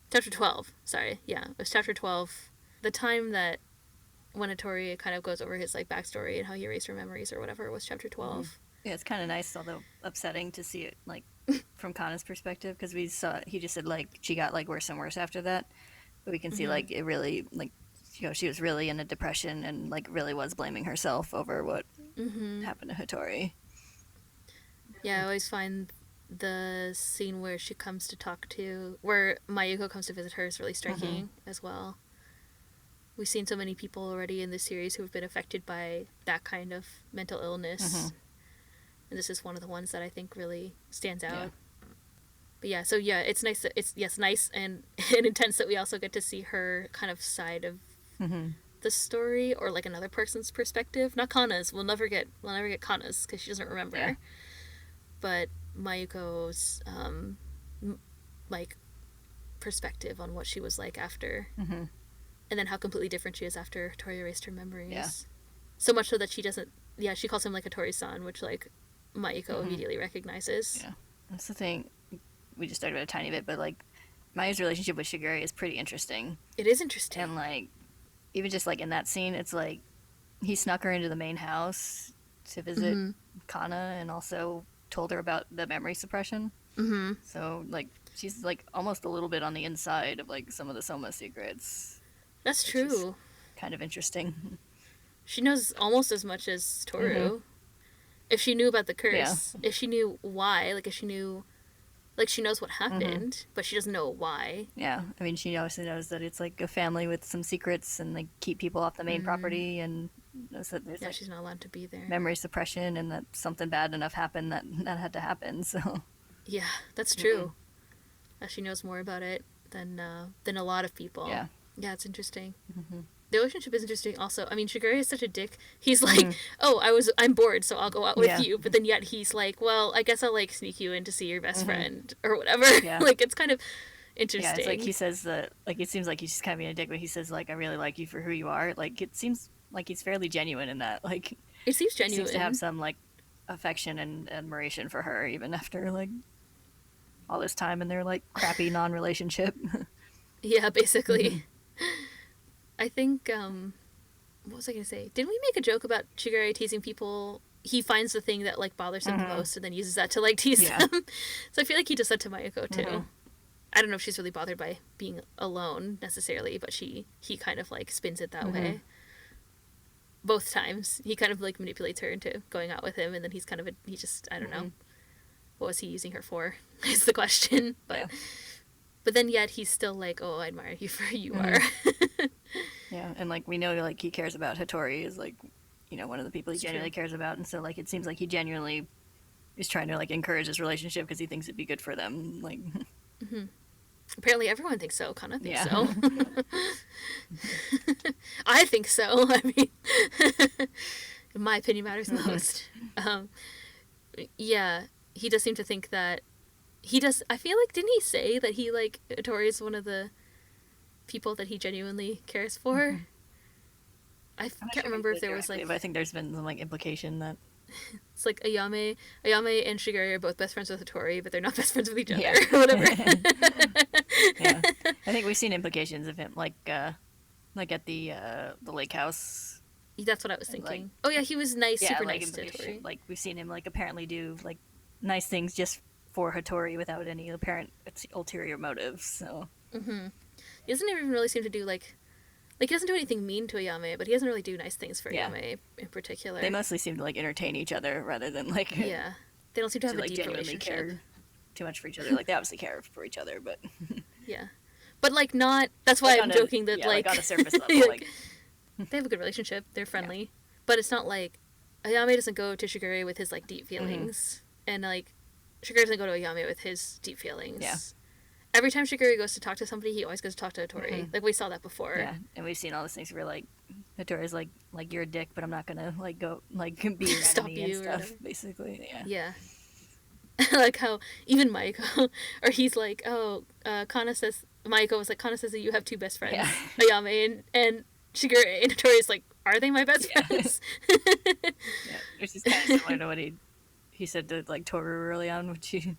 Chapter 12. Sorry, yeah, it was chapter 12. The time that when Hattori kind of goes over his like backstory and how he erased her memories or whatever was chapter 12. Yeah, it's kind of nice, although upsetting to see it like from Kana's perspective, because he just said like she got like worse and worse after that, but we can see like it really like she was really in a depression and like really was blaming herself over what happened to Hattori. Yeah, I always find the scene where she comes to where Mayuko comes to visit her is really striking as well. We've seen so many people already in this series who have been affected by that kind of mental illness. And this is one of the ones that I think really stands out. Yeah. But yeah, so yeah, it's nice. It's nice and intense that we also get to see her kind of side of the story, or like another person's perspective. Not Kana's. We'll never get Kana's because she doesn't remember. Yeah. But Mayuko's like perspective on what she was like after. And then how completely different she is after Tori erased her memories. Yeah. So much so that she doesn't... Yeah, she calls him, like, a Tori-san, which, like, Mayuko immediately recognizes. Yeah. That's the thing. We just started about a tiny bit, but, like, Mayu's relationship with Shigure is pretty interesting. It is interesting. And, like, even just, like, in that scene, it's, like, he snuck her into the main house to visit Kana and also told her about the memory suppression. So, like, she's, like, almost a little bit on the inside of, like, some of the Soma secrets. That's true. Kind of interesting. She knows almost as much as Toru. If she knew about the curse, if she knew why, like if she knew, like she knows what happened, but she doesn't know why. Yeah, I mean, she also knows that it's like a family with some secrets and like keep people off the main property, and knows that there's like she's not allowed to be there. Memory suppression, and that something bad enough happened that had to happen. So yeah, that's true. She knows more about it than a lot of people. Yeah, it's interesting. The relationship is interesting also. I mean, Shigure is such a dick. He's like, I'm bored, so I'll go out with you. But then yet he's like, well, I guess I'll like sneak you in to see your best friend or whatever. Yeah. Like, it's kind of interesting. Yeah, it's like he says that, like, it seems like he's just kind of being a dick, but he says, like, I really like you for who you are. Like, it seems like he's fairly genuine in that. Like, it seems genuine. He seems to have some, like, affection and admiration for her, even after, like, all this time in their, like, crappy non-relationship. Yeah, basically. I think, what was I going to say? Didn't we make a joke about Shigure teasing people? He finds the thing that, like, bothers him the most and then uses that to, like, tease them. So I feel like he does that to Mayuko, too. I don't know if she's really bothered by being alone, necessarily, but he kind of, like, spins it that way. Both times. He kind of, like, manipulates her into going out with him, and then he's kind of, he just, I don't know. What was he using her for, is the question. But then yet he's still like, oh, I admire you for who you are. Yeah, and, like, we know, like, he cares about Hattori is, like, you know, one of the people he genuinely cares about, and so, like, it seems like he genuinely he's trying to like encourage this relationship because he thinks it'd be good for them. Like, Apparently everyone thinks so. Kana thinks yeah. so. I think so. I mean, my opinion matters the most. Yeah, he does seem to think that he does. I feel like, didn't he say that he, like, Tori is one of the people that he genuinely cares for? I can't remember if there was like. But I think there's been some like implication that It's like Ayame and Shigure are both best friends with Tori, but they're not best friends with each other, Yeah. or whatever. yeah, I think we've seen implications of him like at the lake house. That's what I was thinking. Like- Oh yeah, he was nice, Yeah, super like nice to Tori. like we've seen him like apparently do like nice things just for Hattori without any apparent ulterior motives. So He doesn't even really seem to do like he doesn't do anything mean to Ayame, but he doesn't really do nice things for Yeah. Ayame in particular. they mostly seem to like entertain each other rather than like Yeah, they don't seem to have to a like deep genuinely relationship. care too much for each other. Like they obviously care for each other, but Yeah, but like not. That's why like, I'm on a- joking that yeah, like on a surface level, like they have a good relationship. They're friendly, but it's not like Ayame doesn't go to Shigure with his like deep feelings, and like Shigure doesn't go to Ayame with his deep feelings. Yeah. Every time Shigure goes to talk to somebody, he always goes to talk to Tori. Like we saw that before. yeah, and we've seen all those things where like Hattori's like you're a dick, but I'm not gonna like go like be your Stop enemy you and or stuff. whatever. Basically, yeah. Yeah. Like how even Mayuko, or he's like, oh, Mayuko was like, Kana says that you have two best friends, Yeah. Ayame and Shigure, and Tori's like, are they my best Yeah. friends? Yeah, which is kind of similar to what he said to like Toru early on, which she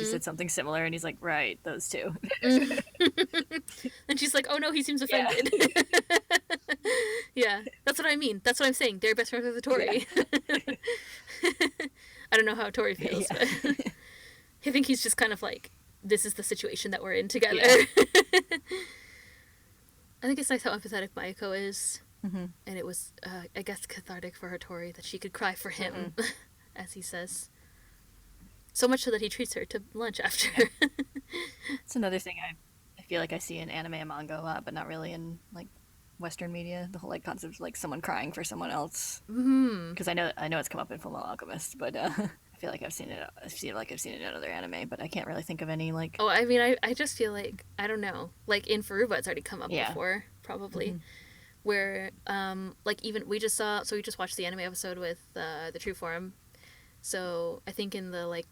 said something similar, and he's like, right, those two. And she's like, oh no, he seems offended. Yeah, that's what I mean. That's what I'm saying. They're best friends with Tori. I don't know how Tori feels, Yeah. but I think he's just kind of like, this is the situation that we're in together. Yeah. I think it's nice how empathetic Mayuko is. Mhm. And it was, I guess, cathartic for her Tori that she could cry for him, as he says. So much so that he treats her to lunch after. It's another thing I feel like I see in anime and manga a lot, but not really in like Western media. The whole like concept of like someone crying for someone else. Because I know it's come up in Fullmetal Alchemist, but I feel like I've seen it. I've seen it in other anime, but I can't really think of any like. Oh, I mean, I just feel like, I don't know. Like, in Furuba, it's already come up Yeah. before, probably. Where, like, even, we just watched the anime episode with the True Form. So, I think in the, like,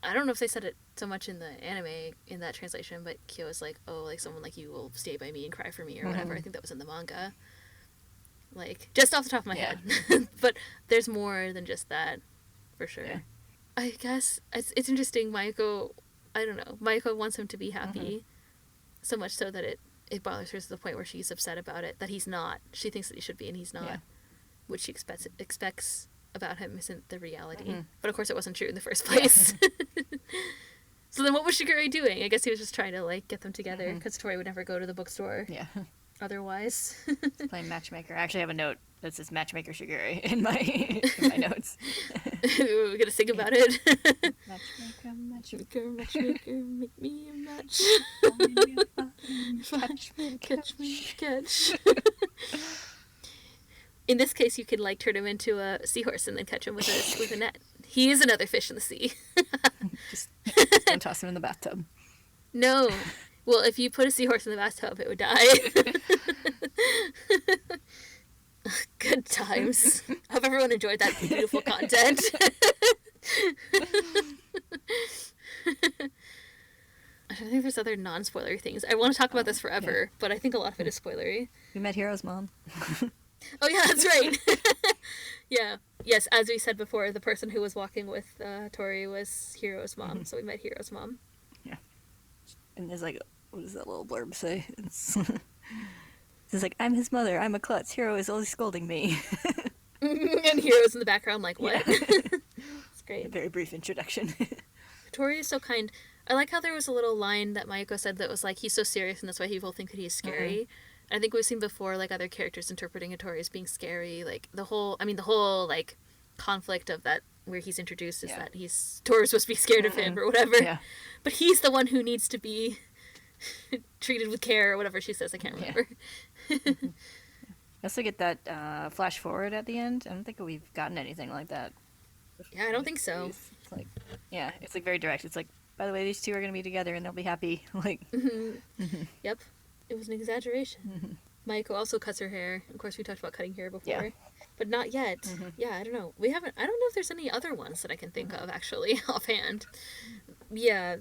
I don't know if they said it so much in the anime, in that translation, but Kyo is like, oh, like, someone like you will stay by me and cry for me, or whatever. I think that was in the manga. Like, just off the top of my head. But there's more than just that, for sure. Yeah. I guess it's interesting. Mayuko, I don't know. Mayuko wants him to be happy, so much so that it bothers her to the point where she's upset about it. That he's not. She thinks that he should be, and he's not. Yeah. Which she expects about him isn't the reality. But of course, it wasn't true in the first place. So then, what was Shigure doing? I guess he was just trying to like get them together because Tori would never go to the bookstore. Yeah. Otherwise. Playing matchmaker. I actually have a note that says matchmaker Shigure in my notes. We're gonna sing about it. Matchmaker, Matchmaker, make me a match. Catch me, catch. In this case, you could like turn him into a seahorse and then catch him with a net. He is another fish in the sea. just don't toss him in the bathtub. No. Well, if you put a seahorse in the bathtub, it would die. Good times. Hope everyone enjoyed that beautiful content. I don't think there's other non-spoilery things. I want to talk about this forever, but I think a lot of it is spoilery. We met Hiro's mom. Oh yeah, that's right. Yeah. Yes, as we said before, the person who was walking with Tori was Hiro's mom, so we met Hiro's mom. Yeah. And there's like, what does that little blurb say? It's like, I'm his mother, I'm a klutz, Hiro is always scolding me. And Hiro's in the background like, what? Yeah. It's great. A very brief introduction. Tori is so kind. I like how there was a little line that Mayuko said that was like, he's so serious and that's why people think that he's scary. I think we've seen before, like, other characters interpreting Tori as being scary. Like, the whole, like, conflict of that, where he's introduced is that Tori's supposed to be scared of him or whatever. Yeah. But he's the one who needs to be treated with care or whatever she says. I can't remember. I also get that flash forward at the end. I don't think we've gotten anything like that Yeah, I don't think so. It's like, yeah, it's like very direct. It's like, by the way, these two are gonna be together and they'll be happy. Like, Yep. It was an exaggeration. Mayuko also cuts her hair. Of course, we talked about cutting hair before. Yeah. But not yet. Yeah, I don't know. I don't know if there's any other ones that I can think of, actually, offhand. Yeah.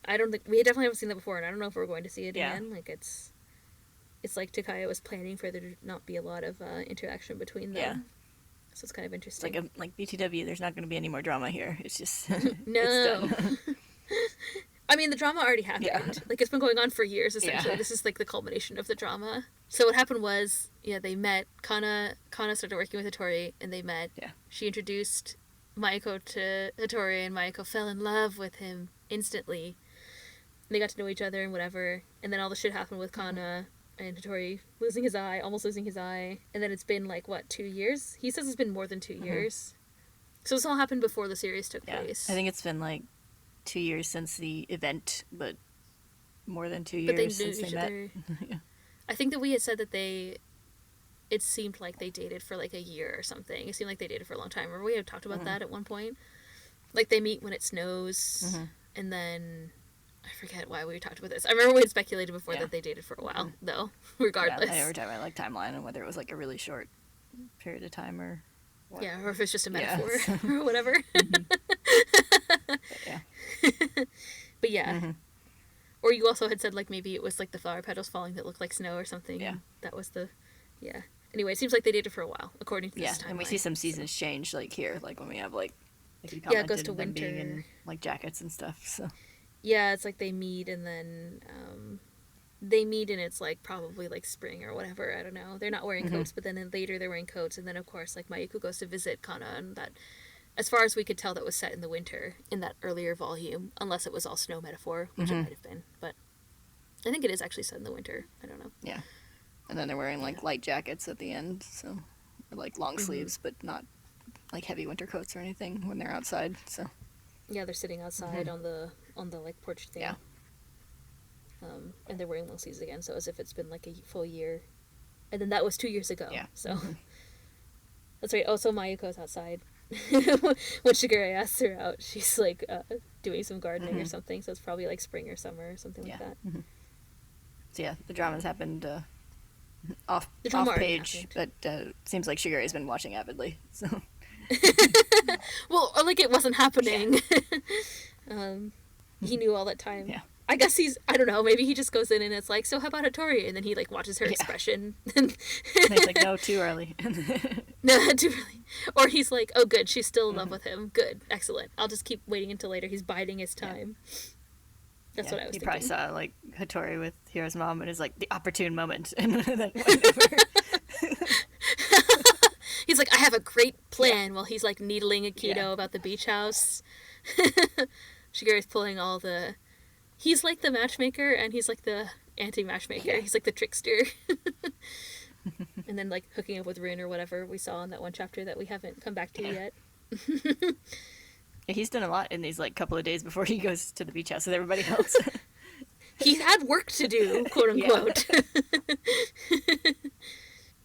I don't think, we definitely haven't seen that before, and I don't know if we're going to see it again. Like, it's like Takaya was planning for there to not be a lot of interaction between them. Yeah. So it's kind of interesting. It's like BTW, there's not going to be any more drama here. It's just No. it's done. I mean, the drama already happened. Yeah. Like, it's been going on for years, essentially. Yeah. This is, like, the culmination of the drama. So what happened was, they met. Kana started working with Hattori, and they met. Yeah. She introduced Mayuko to Hattori, and Mayuko fell in love with him instantly. And they got to know each other and whatever. And then all the shit happened with Kana and Hattori almost losing his eye. And then it's been, like, 2 years? He says it's been more than 2 years. So this all happened before the series took place. I think it's been, like, 2 years since the event, but more than 2 But they years knew since each they met. other. Yeah. I think that we had said that it seemed like they dated for like a year or something. It seemed like they dated for a long time. Remember we had talked about that at one point? Like they meet when it snows, and then I forget why we talked about this. I remember we had speculated before that they dated for a while, though, regardless. Yeah, I never talked about like timeline and whether it was like a really short period of time or what. Yeah, or if it's just a metaphor or whatever. But yeah. But yeah. Or you also had said like maybe it was like the flower petals falling that looked like snow or something. Yeah. That was the Anyway, it seems like they dated for a while, according to this timeline. And we see some seasons change like here, like when we have like you it goes commented to them being winter. in like jackets and stuff. So Yeah, it's like they meet and then they meet and it's like probably like spring or whatever. I don't know. They're not wearing coats, but then later they're wearing coats. And then of course like Mayuko goes to visit Kana, and that, as far as we could tell, that was set in the winter in that earlier volume, unless it was all snow metaphor, which it might have been. But I think it is actually set in the winter. I don't know. yeah, and then they're wearing like light jackets at the end, so or like long sleeves, but not like heavy winter coats or anything when they're outside. So Yeah, they're sitting outside on the like porch thing. Yeah. And they're wearing long sleeves again, so as if it's been like a full year. And then that was 2 years ago. Yeah. So that's right. Also, Mayuko's outside. When Shigure asks her out, she's like doing some gardening or something. So it's probably like spring or summer or something like that. So yeah, the drama's happened off The drama already page, but seems like Shigure has been watching avidly. So Well, or like it wasn't happening. He knew all that time. Yeah. I guess I don't know, maybe he just goes in and it's like, so how about Hattori? And then he like watches her expression. and he's like, no, too early. No, too early. Or he's like, oh good, she's still in love with him. Good, excellent. I'll just keep waiting until later. He's biding his time. That's what I was thinking. He probably saw like Hattori with Hiro's mom and is like the opportune moment, and then whatever. He's like, I have a great plan, while he's like needling Akito about the beach house. Shigure's pulling all the... He's like the matchmaker, and he's like the anti-matchmaker. Yeah. He's like the trickster. And then like hooking up with Rune or whatever we saw in that one chapter that we haven't come back to yet. Yeah, he's done a lot in these like couple of days before he goes to the beach house with everybody else. He had work to do, quote unquote.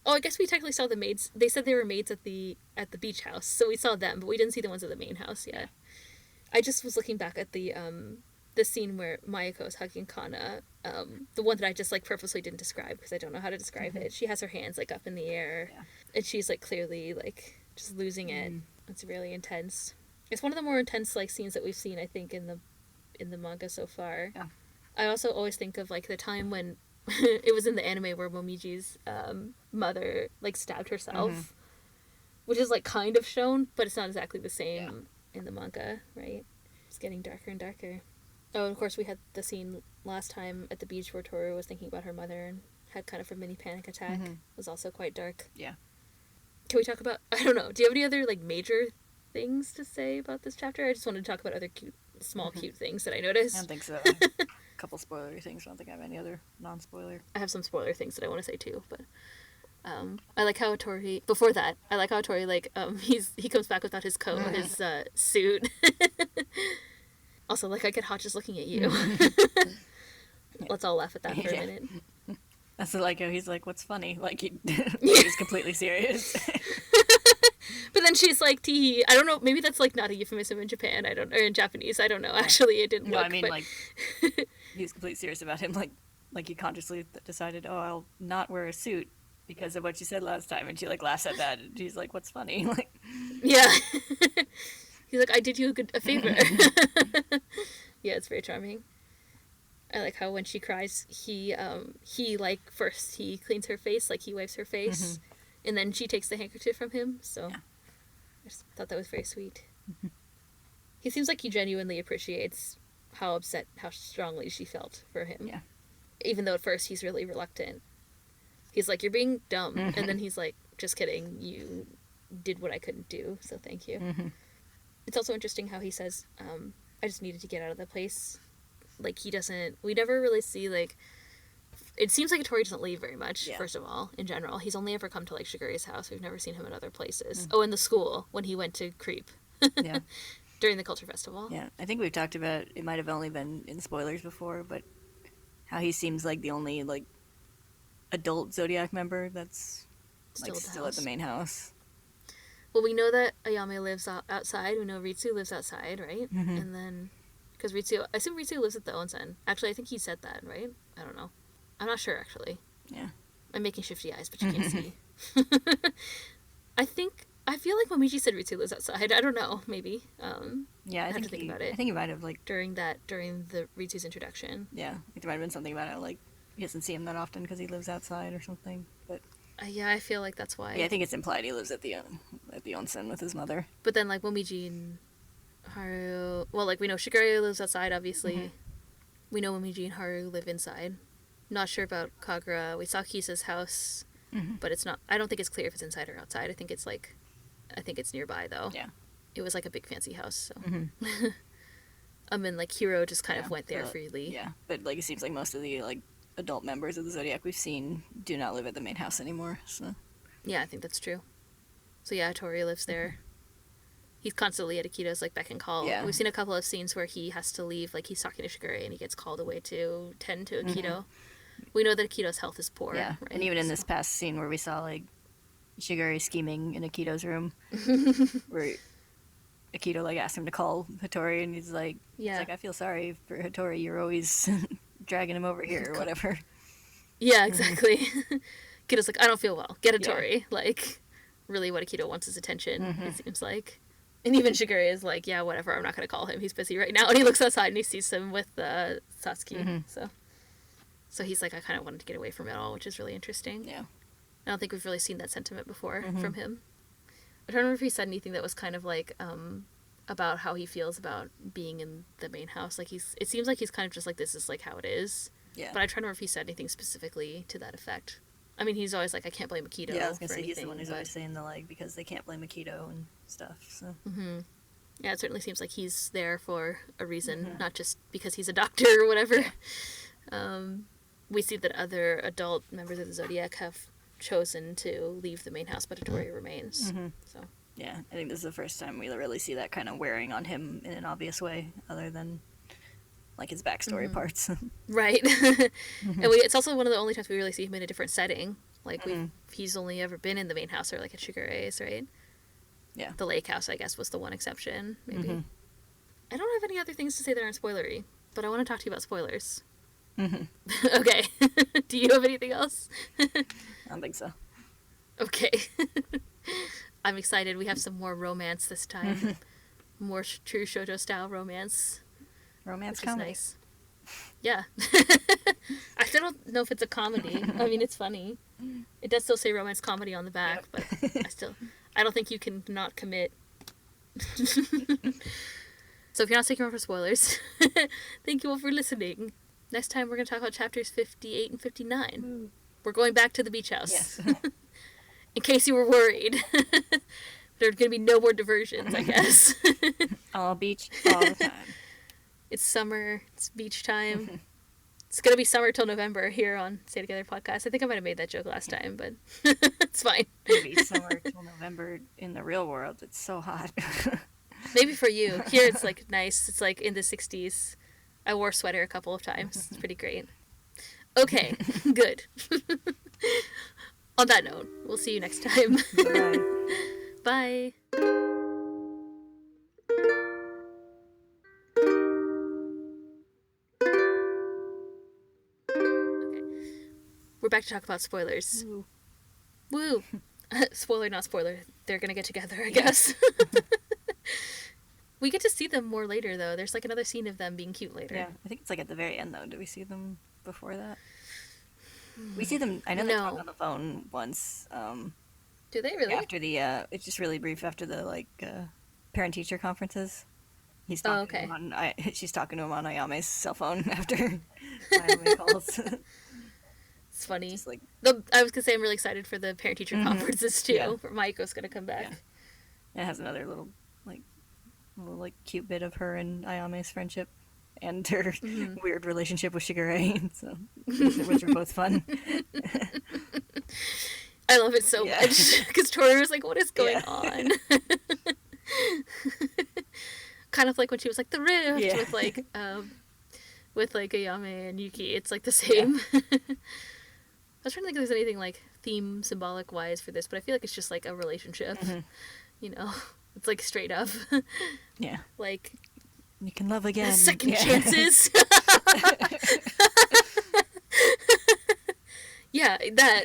Oh, I guess we technically saw the maids. They said they were maids at the beach house, so we saw them, but we didn't see the ones at the main house yet. I just was looking back at the scene where Mayuko is hugging Kana, the one that I just like purposely didn't describe because I don't know how to describe it. She has her hands like up in the air, and she's like clearly like just losing it. It's really intense. It's one of the more intense like scenes that we've seen, I think, in the manga so far. Yeah. I also always think of like the time when it was in the anime where Momiji's mother like stabbed herself, which is like kind of shown, but it's not exactly the same in the manga, right? It's getting darker and darker. Oh, and of course we had the scene last time at the beach where Toru was thinking about her mother and had kind of a mini panic attack. It was also quite dark. Yeah. Can we talk about, I don't know, do you have any other like major things to say about this chapter? I just wanted to talk about other cute things that I noticed. I don't think so. A couple spoilery things. I don't think I have any other non-spoiler. I have some spoiler things that I want to say too, but I like how Tori. Before that, I like how Tori like he comes back without his coat, his suit. Also, like I get hot just looking at you. Let's all laugh at that for a minute. That's like he's like, what's funny? Like he's completely serious. But then And she's like, tee. I don't know, maybe that's like not a euphemism in Japan, or in Japanese, I don't know. Actually, it didn't No, look, I mean, but... like, he was completely serious about him. Like he consciously decided, oh, I'll not wear a suit because of what you said last time. And she, like, laughs at that. And she's like, what's funny? Like, Yeah. He's like, I did you a favor. Yeah, it's very charming. I like how when she cries, he like, first he cleans her face, like he wipes her face, and then she takes the handkerchief from him, so yeah. I just thought that was very sweet. He seems like he genuinely appreciates how strongly she felt for him. Yeah. Even though at first he's really reluctant. He's like, you're being dumb, and then he's like, just kidding, you did what I couldn't do, so thank you. It's also interesting how he says, I just needed to get out of the place. Like, we never really see, like, it seems like Tori doesn't leave very much, first of all, in general. He's only ever come to, like, Shigure's house. We've never seen him in other places. Oh, in the school, when he went to Creep. Yeah. During the Culture Festival. Yeah, I think we've talked about, it might have only been in spoilers before, but how he seems like the only, like, adult Zodiac member that's, still at the main house. Well, we know that Ayame lives outside. We know Ritsu lives outside, right? And then... Because I assume Ritsu lives at the onsen. Actually, I think he said that, right? I don't know. I'm not sure, actually. Yeah. I'm making shifty eyes, but you can't see. I feel like Momiji said Ritsu lives outside. I don't know, maybe. Yeah, I have to think about it. I think he might have, like... During the Ritsu's introduction. Yeah, I think there might have been something about it, like, he doesn't see him that often because he lives outside or something, but... Yeah, I feel like that's why. Yeah, I think it's implied he lives at the onsen with his mother. But then, like, Momiji and Haru... Well, like, we know Shigure lives outside, obviously. We know Momiji and Haru live inside. Not sure about Kagura. We saw Kisa's house, but it's not... I don't think it's clear if it's inside or outside. I think it's nearby, though. Yeah. It was, like, a big fancy house, so... And, like, Hiro just kind of went there freely. Yeah, but, like, it seems like most of the, like, adult members of the Zodiac we've seen do not live at the main house anymore, so... Yeah, I think that's true. So, yeah, Tori lives there. He's constantly at Akito's, like, beck and call. Yeah. We've seen a couple of scenes where he has to leave, like, he's talking to Shigure and he gets called away to tend to Akito. We know that Akito's health is poor. Yeah, right? and even in this past scene where we saw, like, Shigure scheming in Akito's room, where Akito, like, asked him to call Hattori, and he's like, I feel sorry for Hattori, you're always dragging him over here, or whatever. Yeah, exactly. Akito's like, I don't feel well, get Hattori. Like, really what Akito wants is attention, it seems like. And even Shigure is like, yeah, whatever, I'm not going to call him, he's busy right now. And he looks outside and he sees him with Satsuki, so he's like, I kind of wanted to get away from it all, which is really interesting. Yeah. I don't think we've really seen that sentiment before from him. I don't remember if he said anything that was kind of like, about how he feels about being in the main house. Like, it seems like he's kind of just like, this is like how it is. Yeah. But I try to remember if he said anything specifically to that effect. I mean, he's always like, I can't blame Akito. Yeah, I was going to for say, anything, he's the one who's always saying the, like, because they can't blame Akito and stuff, so. Yeah, it certainly seems like he's there for a reason, not just because he's a doctor or whatever. We see that other adult members of the Zodiac have chosen to leave the main house, but Hattori remains. So. Yeah, I think this is the first time we really see that kind of wearing on him in an obvious way, other than, like, his backstory parts. Right. And it's also one of the only times we really see him in a different setting. Like, he's only ever been in the main house, or, like, at Shigure's, right? Yeah. The lake house, I guess, was the one exception, maybe. I don't have any other things to say that aren't spoilery, but I want to talk to you about spoilers. Okay. Do you have anything else? I don't think so. Okay. I'm excited. We have some more romance this time. More true shoujo style romance. Romance which comedy. Is nice. Yeah. I still don't know if it's a comedy. I mean, it's funny. It does still say romance comedy on the back, but I don't think you can not commit. So if you're not sticking around for spoilers, thank you all for listening. Next time we're going to talk about chapters 58 and 59. We're going back to the beach house. Yes. In case you were worried. There are going to be no more diversions, I guess. All beach, all the time. It's summer. It's beach time. It's going to be summer till November here on Stay Together Podcast. I think I might have made that joke last time, but it's fine. Maybe summer till November in the real world. It's so hot. Maybe for you. Here it's like nice. It's like in the 60s. I wore a sweater a couple of times. It's pretty great. Okay, good. On that note, we'll see you next time. Bye. Bye. We're back to talk about spoilers. Ooh. Woo! Spoiler, not spoiler. They're gonna get together, I guess. We get to see them more later, though. There's like another scene of them being cute later. Yeah, I think it's like at the very end, though. Do we see them before that? We see them. I know they talk on the phone once. Do they really? After the, it's just really brief after the like parent-teacher conferences. He's talking to him on. She's talking to him on Ayame's cell phone after Ayame calls. It's funny. Just like, I was gonna say I'm really excited for the parent-teacher conferences too. Yeah. Where Mayuko's gonna come back. Yeah. It has another little cute bit of her and Ayame's friendship, and her weird relationship with Shigure. So, which are both fun. I love it so much because Tori was like, "What is going on?" Kind of like when she was like the rift with like Ayame and Yuki. It's like the same. I was trying to think if there's anything like theme symbolic wise for this, but I feel like it's just like a relationship. You know, it's like straight up. Yeah. Like you can love again. Second chances. Yeah, that.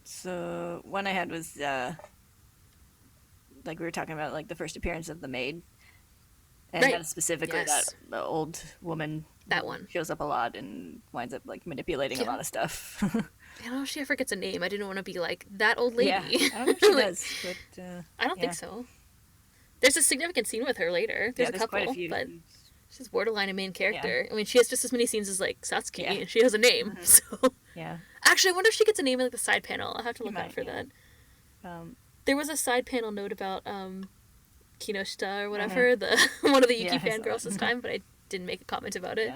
So one I had was like we were talking about like the first appearance of the maid, and that is specifically that the old woman that one shows up a lot and winds up like manipulating a lot of stuff. I don't know if she ever gets a name. I didn't want to be like that old lady. Yeah, I don't know if she does, but I don't think so. There's a significant scene with her later. There's a couple, quite a few. But she's borderline a main character. I mean, she has just as many scenes as like Satsuki, and she has a name. So actually, I wonder if she gets a name in like the side panel. I'll have to look out for that. There was a side panel note about Kinoshita or whatever, the one of the Yuki fangirls this time, but I didn't make a comment about it.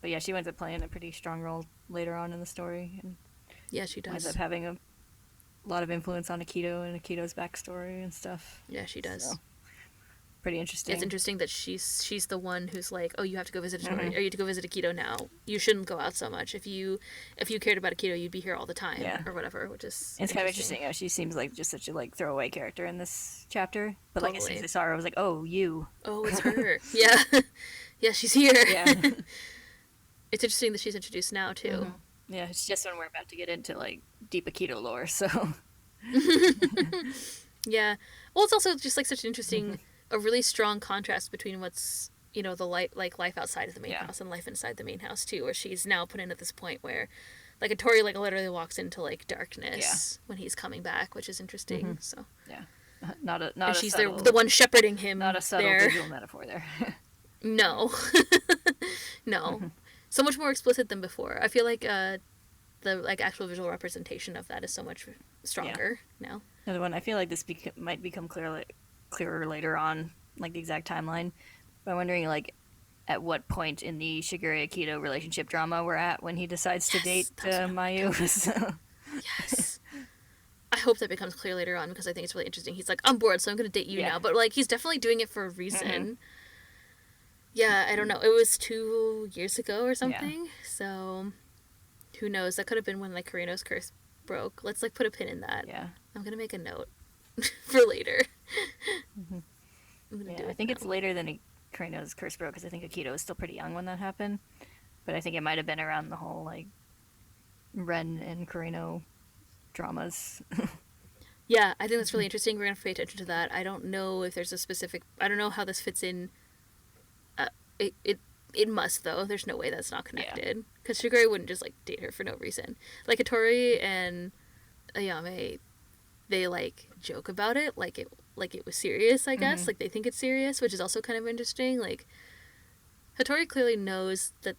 But yeah, she winds up playing a pretty strong role later on in the story, and she does. Winds up having a lot of influence on Akito and Akito's backstory and stuff. Yeah, she does. So, pretty interesting. It's interesting that she's the one who's like, oh, you have to go visit or you have to go visit Akito now. You shouldn't go out so much. If you cared about Akito, you'd be here all the time or whatever. Which is it's kind of interesting. You know, she seems like just such a like throwaway character in this chapter, but like as soon as I saw her, I was like, oh, you. Oh, it's her. Yeah, she's here. Yeah. It's interesting that she's introduced now too. Yeah, it's just when we're about to get into like deep Akito lore, so. Yeah, well, it's also just like such an interesting, a really strong contrast between what's the life outside of the main house and life inside the main house too, where she's now put in at this point where, like, Tori like literally walks into like darkness when he's coming back, which is interesting. So not and a she's subtle, the one shepherding him. Not a subtle visual metaphor there. No, no. So much more explicit than before. I feel like the like actual visual representation of that is so much stronger now. Another one. I feel like this might become clearer later on, like the exact timeline. But I'm wondering, like, at what point in the Shigure Akito relationship drama we're at when he decides to date Mayu. Yes. I hope that becomes clear later on because I think it's really interesting. He's like, I'm bored, so I'm going to date you now. But like, he's definitely doing it for a reason. Yeah, I don't know. It was 2 years ago or something. So, who knows? That could have been when like Karino's curse broke. Let's like put a pin in that. Yeah. I'm gonna make a note for later. I think it's later than Karino's curse broke because I think Akito was still pretty young when that happened. But I think it might have been around the whole like Ren and Karino dramas. Yeah, I think that's really interesting. We're gonna have to pay attention to that. I don't know if there's a specific. I don't know how this fits in. It must though. There's no way that's not connected because Shigure wouldn't just like date her for no reason. Like Hattori and Ayame, they like joke about it like it was serious. I guess like they think it's serious, which is also kind of interesting. Like Hattori clearly knows that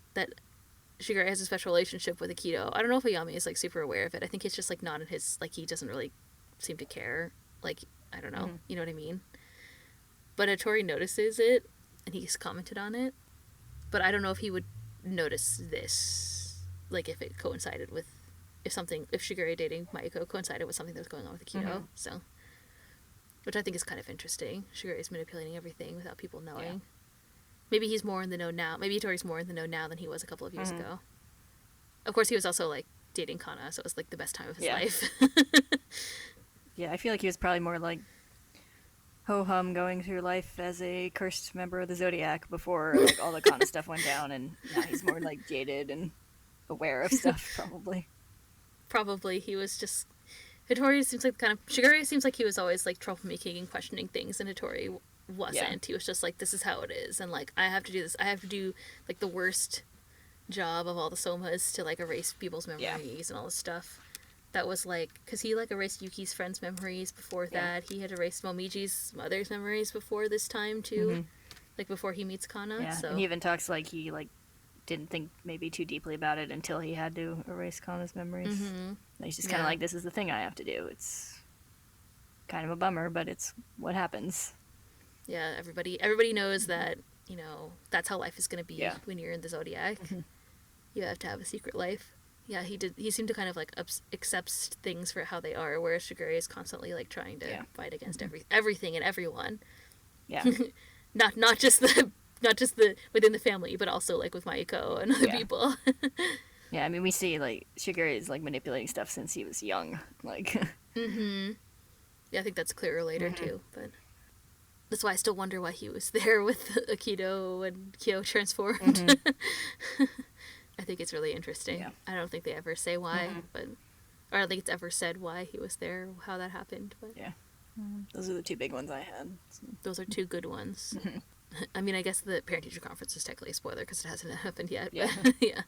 Shigure has a special relationship with Akito. I don't know if Ayame is like super aware of it. I think it's just like not in his like he doesn't really seem to care. Like I don't know. You know what I mean? But Hattori notices it. And he's commented on it, but I don't know if he would notice this, like if it coincided with, if Shigure dating Mayuko coincided with something that was going on with Akito, so, which I think is kind of interesting. Shigure is manipulating everything without people knowing. Yeah. Maybe he's more in the know now. Maybe Tori's more in the know now than he was a couple of years ago. Of course, he was also like dating Kana, so it was like the best time of his life. Yeah, I feel like he was probably more like ho-hum going through life as a cursed member of the Zodiac before like all the Kana stuff went down, and now he's more like jaded and aware of stuff, probably. Probably he was just. Hattori seems like kind of. Shigure seems like he was always like troublemaking and questioning things, and Hattori wasn't. Yeah. He was just like, this is how it is, and like, I have to do this. I have to do like the worst job of all the somas to like erase people's memories and all this stuff. That was like, because he like erased Yuki's friends' memories before that. He had erased Momiji's mother's memories before this time too, like before he meets Kana. Yeah, So and he even talks like he like didn't think maybe too deeply about it until he had to erase Kana's memories. He's just kind of like, this is the thing I have to do. It's kind of a bummer, but it's what happens. Yeah, everybody knows that, you know, that's how life is going to be when you're in the Zodiac. You have to have a secret life. Yeah, he seemed to kind of like accepts things for how they are, whereas Shigure is constantly like trying to fight against everything and everyone. Yeah. not just the within the family, but also like with Mayuko and other people. Yeah, I mean, we see like Shigure is like manipulating stuff since he was young. Like Yeah, I think that's clearer later too, but that's why I still wonder why he was there with Akido and Kyo transformed. I think it's really interesting. Yeah. I don't think they ever say why, but or I don't think it's ever said why he was there, how that happened. But yeah, those are the two big ones I had. So. Those are two good ones. I mean, I guess the parent-teacher conference is technically a spoiler because it hasn't happened yet. Yeah, yeah.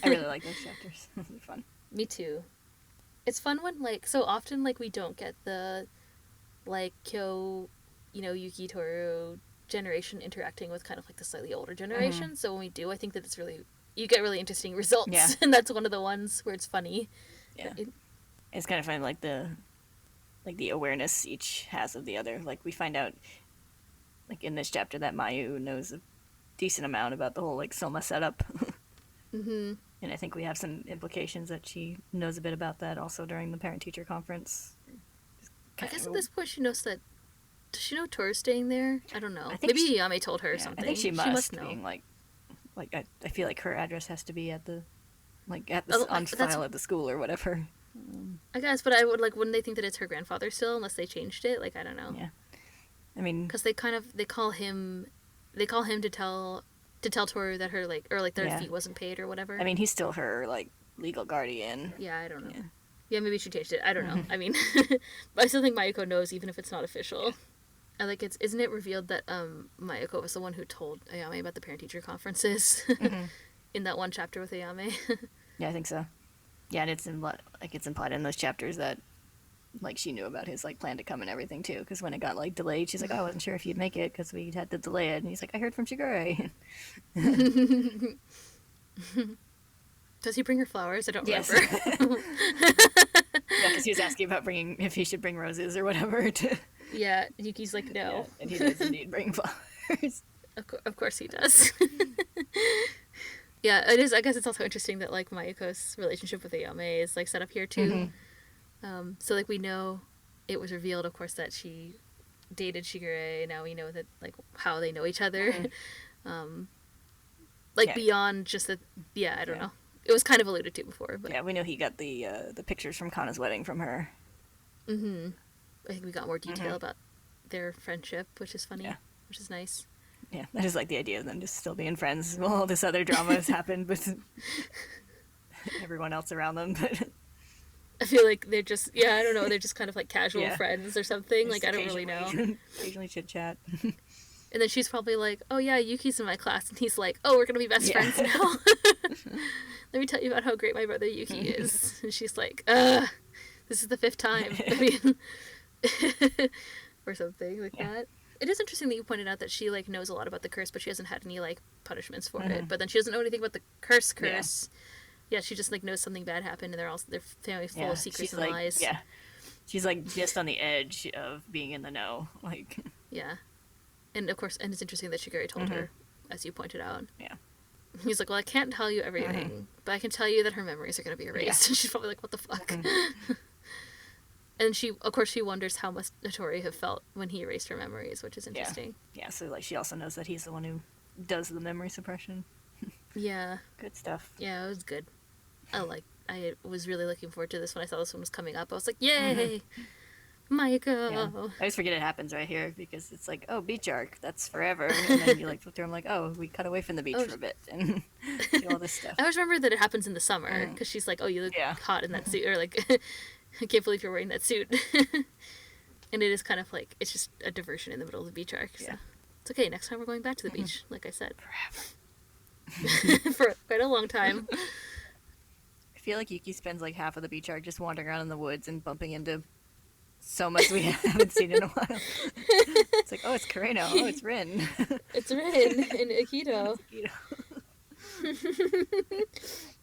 I really like those chapters. They're fun. Me too. It's fun when like so often like we don't get the like Kyo, you know, Yuki Toru generation interacting with kind of like the slightly older generation. So when we do, I think that it's really you get really interesting results. Yeah. And that's one of the ones where it's funny. Yeah. It's kind of funny, like the awareness each has of the other. Like we find out, like in this chapter, that Mayu knows a decent amount about the whole like Soma setup. And I think we have some implications that she knows a bit about that also during the parent-teacher conference. I guess at this point she knows that. Does she know Toru's staying there? I don't know. Maybe Yame told her something. I think she must know. Being like I feel like her address has to be at the on file at the school or whatever. I guess, but I would like, wouldn't they think that it's her grandfather still, unless they changed it? Like, I don't know. Yeah, I mean, because they call him to tell Toru that her their fee wasn't paid or whatever. I mean, he's still her like legal guardian. Yeah, I don't know. Yeah, maybe she changed it. I don't know. I mean, but I still think Mayuko knows, even if it's not official. I like isn't it revealed that Mayuko was the one who told Ayame about the parent-teacher conferences in that one chapter with Ayame? Yeah, I think so. Yeah, and it's implied in those chapters that like she knew about his like plan to come and everything too. Because when it got like delayed, she's like, "Oh, I wasn't sure if you'd make it because we had to delay it." And he's like, "I heard from Shigure." Does he bring her flowers? I don't remember. Yeah, because he was asking about if he should bring roses or whatever. Yeah, Yuki's like, no. Yeah, and he does indeed bring flowers. Of course he does. Yeah, it is. I guess it's also interesting that like Mayuko's relationship with Ayame is like set up here too. So like we know it was revealed, of course, that she dated Shigure. Now we know that like how they know each other. Beyond just that. Yeah, I don't know. It was kind of alluded to before, but yeah, we know he got the pictures from Kana's wedding from her. I think we got more detail about their friendship, which is funny, which is nice. Yeah, I just like the idea of them just still being friends while all this other drama has happened with everyone else around them. But I feel like they're just, I don't know, they're just kind of like casual friends or something. Like, I don't really know. Occasionally chit chat. And then she's probably like, "Oh yeah, Yuki's in my class," and he's like, "Oh, we're gonna be best friends now." Let me tell you about how great my brother Yuki is. And she's like, "This is the 5th time," I mean, or something like that. It is interesting that you pointed out that she like knows a lot about the curse, but she hasn't had any like punishments for it. But then she doesn't know anything about the curse. Yeah, she just like knows something bad happened, and their family's full of secrets and lies. Yeah, she's like just on the edge of being in the know. Like, yeah. And of course, and it's interesting that Shigure told her, as you pointed out. Yeah. He's like, "Well, I can't tell you everything, but I can tell you that her memories are going to be erased." And she's probably like, "What the fuck?" And she wonders how must Hattori have felt when he erased her memories, which is interesting. Yeah, so like she also knows that he's the one who does the memory suppression. Yeah. Good stuff. Yeah, it was good. I was really looking forward to this when I saw this one was coming up. I was like, "Yay!" Mayuko. Yeah. I always forget it happens right here because it's like, oh, beach arc, that's forever. And then you like flip through, I'm like, oh, we cut away from the beach for a bit and do all this stuff. I always remember that it happens in the summer because she's like, oh, you look hot in that suit, or like, I can't believe you're wearing that suit. And it is kind of like, it's just a diversion in the middle of the beach arc. So it's okay. Next time we're going back to the beach, like I said. Forever. For quite a long time. I feel like Yuki spends like half of the beach arc just wandering around in the woods and bumping into so much we haven't seen in a while. It's like, oh, it's Kareno. Oh, it's Rin. It's Rin and Akito.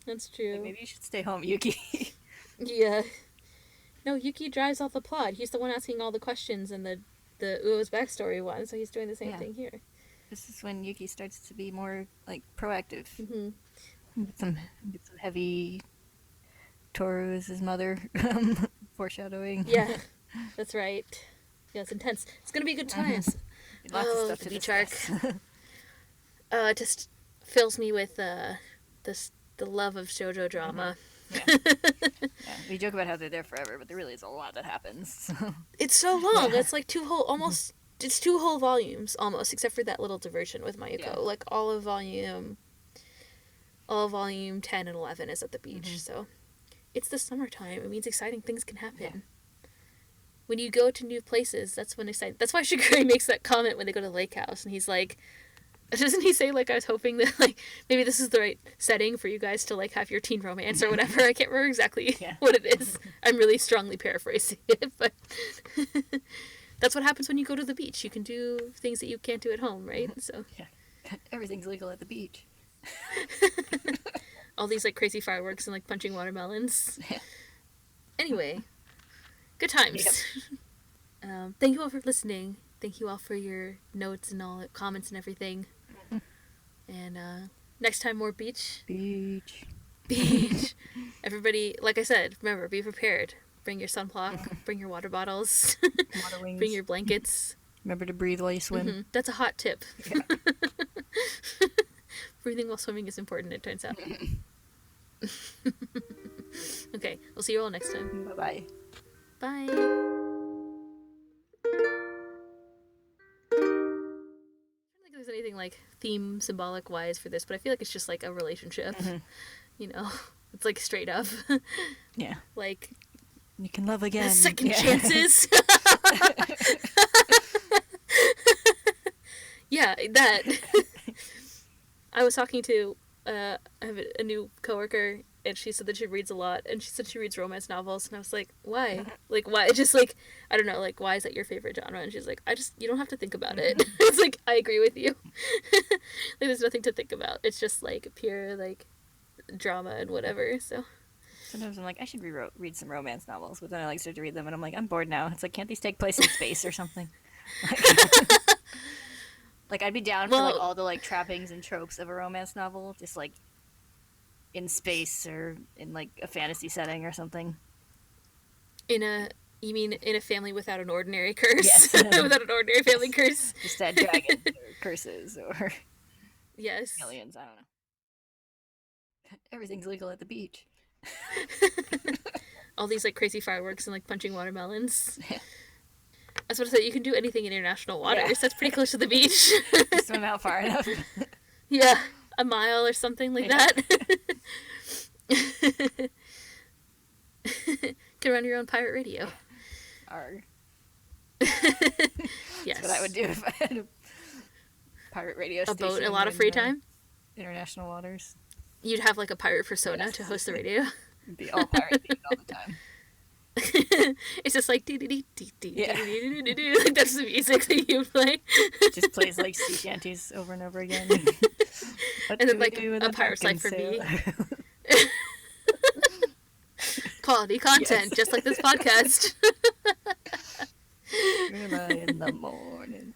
That's true. Like, maybe you should stay home, Yuki. Yeah. No, Yuki drives all the plot. He's the one asking all the questions in the Uo's backstory one, so he's doing the same thing here. This is when Yuki starts to be more, like, proactive. Mm-hmm. Get some heavy Toru is his mother foreshadowing. Yeah, that's right. Yeah, it's intense. It's gonna be good times. Lots of stuff the to beach discuss. arc. It just fills me with the love of shoujo drama. Yeah. We joke about how they're there forever, but there really is a lot that happens. It's so long. It's like it's 2 whole volumes almost, except for that little diversion with Mayuko. Yeah. Like all of volume 10 and 11 is at the beach. So it's the summertime. It means exciting things can happen. Yeah. When you go to new places, that's when exciting. That's why Shigure makes that comment when they go to the lake house, and he's like, doesn't he say, like, I was hoping that, like, maybe this is the right setting for you guys to, like, have your teen romance or whatever. I can't remember exactly what it is. I'm really strongly paraphrasing it, but that's what happens when you go to the beach. You can do things that you can't do at home, right? So Everything's legal at the beach. All these, like, crazy fireworks and, like, punching watermelons. Anyway, good times. Yep. Thank you all for listening. Thank you all for your notes and all comments and everything. And next time, more beach. Beach. Everybody, like I said, remember, be prepared. Bring your sunblock. Bring your water bottles. Water wings. Bring your blankets. Remember to breathe while you swim. That's a hot tip. Yeah. Breathing while swimming is important, it turns out. Okay, we'll see you all next time. Bye-bye. Bye. There's anything like theme symbolic wise for this, but I feel like it's just like a relationship. You know, it's like straight up. Yeah. Like, you can love again. Second chances. Yeah, that. I was talking to I have a new coworker, and she said that she reads a lot, and she said she reads romance novels, and I was like, why? Like, why? Just like, I don't know, like, why is that your favorite genre? And she's like, you don't have to think about it. It's like, I agree with you. Like, there's nothing to think about. It's just like pure like drama and whatever. So sometimes I'm like, I should read some romance novels, but then I like start to read them, and I'm like, I'm bored now. It's like, can't these take place in space or something? Like, I'd be down for like all the like trappings and tropes of a romance novel, just like in space or in like a fantasy setting or something. You mean in a family without an ordinary curse? Yes. Without an ordinary family curse. Just had dragons or curses or yes. aliens, I don't know. Everything's legal at the beach. All these like crazy fireworks and like punching watermelons. I was about to say, you can do anything in international waters. Yeah. That's pretty close to the beach. Swim out far enough. Yeah, a mile or something like that. Can run your own pirate radio. Arg. Yes. That's what I would do if I had a pirate radio station. A boat, a lot of free time? International waters. You'd have like a pirate persona to host the radio. It'd be all pirate themed all the time. It's just like like that's the music that you play. Just plays like sea shanties over and over again. And then like a pirate's life for me. Quality content, just like this podcast. Early in the morning.